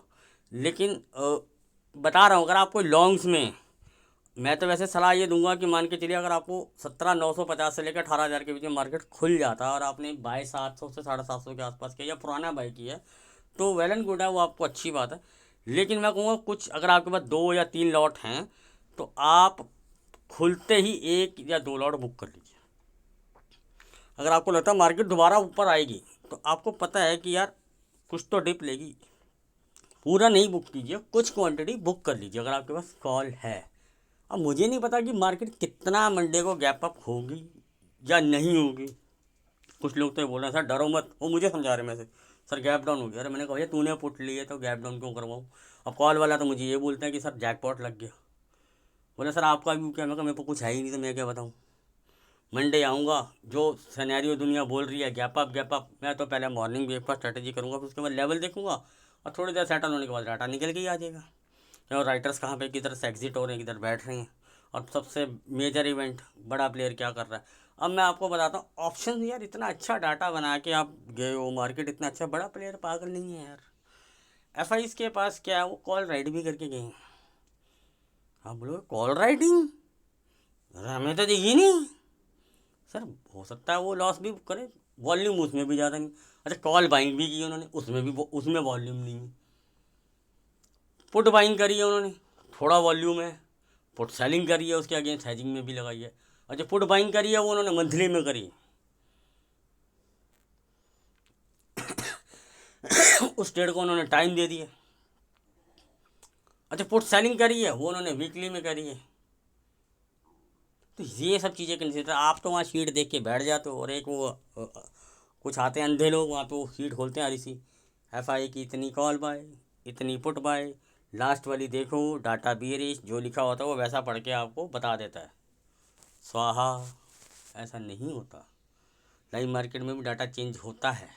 लेकिन बता रहा हूँ, अगर आपको लॉन्ग्स में, मैं तो वैसे सलाह ये दूंगा कि मान के चलिए अगर आपको 17,950 से लेकर 18,000 के बीच में मार्केट खुल जाता है और आपने बाय 700 से 750 के आसपास किया या पुराना बाय किया है, तो वेल एंड गुड है, वो आपको अच्छी बात है। लेकिन मैं कहूँगा कुछ अगर आपके पास 2 या 3 लॉट हैं, तो आप खुलते ही 1 या 2 लॉट बुक कर लीजिए। अगर आपको लगता है मार्केट दोबारा ऊपर आएगी, तो आपको पता है कि यार कुछ तो डिप लेगी, पूरा नहीं बुक कीजिए, कुछ क्वांटिटी बुक कर लीजिए अगर आपके पास कॉल है। अब मुझे नहीं पता कि मार्केट कितना मंडे को गैप अप होगी या नहीं होगी। कुछ लोग तो ये बोल रहे हैं सर डरो मत, वो मुझे समझा रहे हैं, मैं से सर गैप डाउन हो गया। अरे मैंने कहा भैया तूने पुट ली है तो गैप डाउन क्यों करवाऊँ। अब कॉल वाला तो मुझे ये बोलते हैं कि सर जैकपॉट लग गया। बोले सर आपका भी क्या, मैं कहा मेरे को कुछ है ही नहीं तो मैं क्या बताऊँ। मंडे आऊँगा, जो सिनेरियो दुनिया बोल रही है गैप अप, मैं तो पहले मॉर्निंग ब्रेकफास्ट स्ट्रेटेजी करूँगा, फिर उसके बाद लेवल देखूँगा और थोड़ी देर सेटल होने के बाद डाटा निकल के ही आ जाएगा। और राइटर्स कहाँ पे किधर से एग्जिट हो रहे हैं, किधर बैठ रहे हैं, और सबसे मेजर इवेंट बड़ा प्लेयर क्या कर रहा है। अब मैं आपको बताता हूँ ऑप्शन, यार इतना अच्छा डाटा बना के आप गए हो मार्केट, इतना अच्छा, बड़ा प्लेयर पागल नहीं है यार। एफ के पास क्या है, वो कॉल राइड भी करके गए हैं। हाँ बोलो कॉल राइडिंग, हमें तो दिखी नहीं। सर हो सकता है वो लॉस भी करे, वॉल्यूम उसमें भी ज़्यादा नहीं। अच्छा कॉल बाइंग भी की उन्होंने, उसमें वॉल्यूम नहीं है। पुट बाइंग करी है उन्होंने, थोड़ा वॉल्यूम है। पुट सेलिंग करी है, उसके अगेंस्ट हेजिंग में भी लगाई है। अच्छा पुट बाइंग करी है वो उन्होंने मंथली में करी उस ट्रेड को उन्होंने टाइम दे दिया। अच्छा पुट सेलिंग करी है वो उन्होंने वीकली में करी है। तो ये सब चीज़ें कंसिडर, आप तो वहाँ शीट देख के बैठ जाते हो, और एक वो कुछ आते हैं अंधे लोग, वहाँ पे वो शीट खोलते हैं सी FI की इतनी कॉल बाय, इतनी पुट बाय, लास्ट वाली देखो डाटा बियरिश, जो लिखा होता है वो वैसा पढ़ के आपको बता देता है। स्वाहा, ऐसा नहीं होता। लाइव मार्केट में भी डाटा चेंज होता है।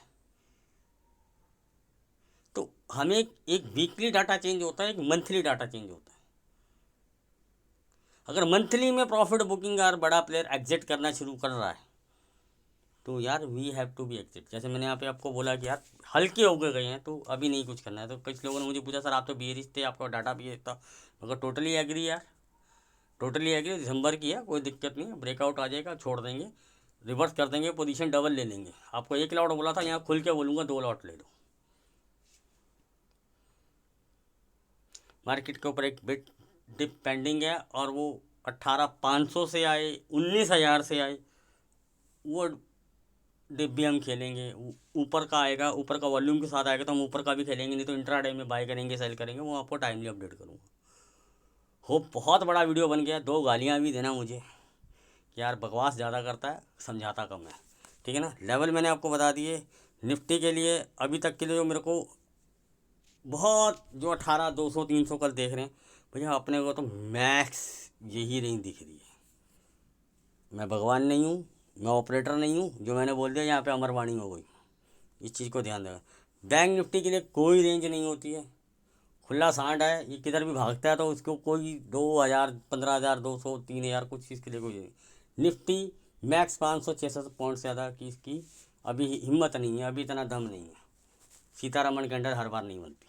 तो हमें एक वीकली डाटा चेंज होता है, एक मंथली डाटा चेंज होता है। अगर मंथली में प्रॉफिट बुकिंग यार बड़ा प्लेयर एग्जिट करना शुरू कर रहा है तो यार we have to be exit. जैसे मैंने यहाँ पे आपको बोला कि यार हल्के हो गए हैं तो अभी नहीं कुछ करना है। तो कुछ लोगों ने मुझे पूछा सर आप तो बेरिश थे, आपका डाटा भी था, मगर टोटली एग्री यार, टोटली एग्री। दिसंबर की है, कोई दिक्कत नहीं है, ब्रेकआउट आ जाएगा, छोड़ देंगे, रिवर्स कर देंगे, पोजीशन डबल ले लेंगे। आपको 1 लॉट बोला था, यहाँ खुल के बोलूँगा 2 लॉट ले लो। मार्केट के ऊपर एक बिट डिप पेंडिंग है और वो 18,500 से आए, 19,000 से आए, वो डिप भी हम खेलेंगे। ऊपर का आएगा, ऊपर का वॉल्यूम के साथ आएगा तो हम ऊपर का भी खेलेंगे, नहीं तो इंट्राडे में बाय करेंगे, सेल करेंगे, वो आपको टाइमली अपडेट करूँगा। होप बहुत बड़ा वीडियो बन गया, 2 गालियाँ भी देना मुझे कि यार बकवास ज़्यादा करता है, समझाता कम है, ठीक है ना। लेवल मैंने आपको बता दिए। निफ्टी के लिए अभी तक के लिए जो मेरे को बहुत जो 18,200 300 कल देख रहे हैं भैया, अपने को तो मैक्स यही रेंज दिख रही है। मैं भगवान नहीं हूँ, मैं ऑपरेटर नहीं हूँ, जो मैंने बोल दिया यहाँ पे अमरवाणी हो गई। इस चीज़ को ध्यान देगा। बैंक निफ्टी के लिए कोई रेंज नहीं होती है, खुला सांड है, ये किधर भी भागता है तो उसको कोई 2,000 15,200 3,000 कुछ चीज़ के लिए कोई नहीं। निफ्टी मैक्स 500-600 पॉइंट से ज़्यादा की इसकी अभी हिम्मत नहीं है, अभी इतना दम नहीं है। सीतारमण के अंडर हर बार नहीं बनती।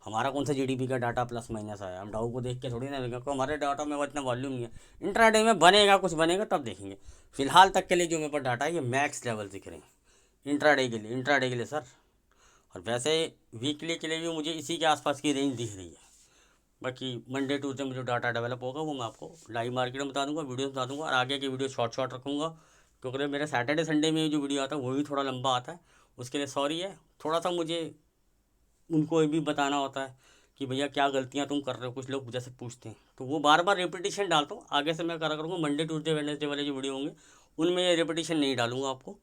हमारा कौन सा जीडीपी का डाटा प्लस माइनस आया, हम डाउ को देख के थोड़ी ना देखेंगे, क्योंकि हमारे डाटा में वो इतना वॉल्यूम नहीं है। इंट्राडे में बनेगा, कुछ बनेगा तब देखेंगे। फिलहाल तक के लिए जो मेरे पास डाटा है ये मैक्स लेवल दिख रहे हैं इंट्राडे के लिए, इंट्राडे के लिए सर। और वैसे वीकली के लिए भी मुझे इसी के आसपास की रेंज दिख रही है। बाकी मंडे ट्यूजडे में जो डाटा डेवलप होगा वो मैं आपको लाइव मार्केट में बता दूंगा, वीडियो बता दूंगा, और आगे की वीडियो शॉर्ट रखूँगा, क्योंकि मेरे सैटरडे संडे में जो वीडियो आता है वो भी थोड़ा लंबा आता है। उसके लिए सॉरी है, थोड़ा सा मुझे उनको ये भी बताना होता है कि भैया क्या गलतियाँ तुम कर रहे हो, कुछ लोग जैसे पूछते हैं तो वो बार बार रिपीटिशन डालता हूँ। आगे से मैं करा करूँगा, मंडे ट्यूजडे वेडनेसडे वाले जो वीडियो होंगे उनमें ये रिपीटिशन नहीं डालूंगा आपको,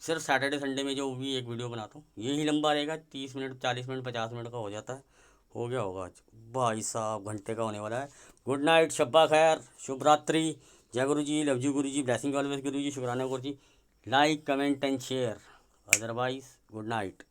सिर्फ सैटरडे संडे में जो भी एक वीडियो बनाता हूँ यही लंबा रहेगा, 30 मिनट 40 मिनट 50 मिनट का हो जाता है। हो गया होगा आज, भाई साहब घंटे का होने वाला है। गुड नाइट, शब्बा खैर, शुभ रात्रि, जय गुरु जी, love you Guru ji, blessing always गुरु जी, शुक्राना Guru ji. Like comment and share, otherwise good night.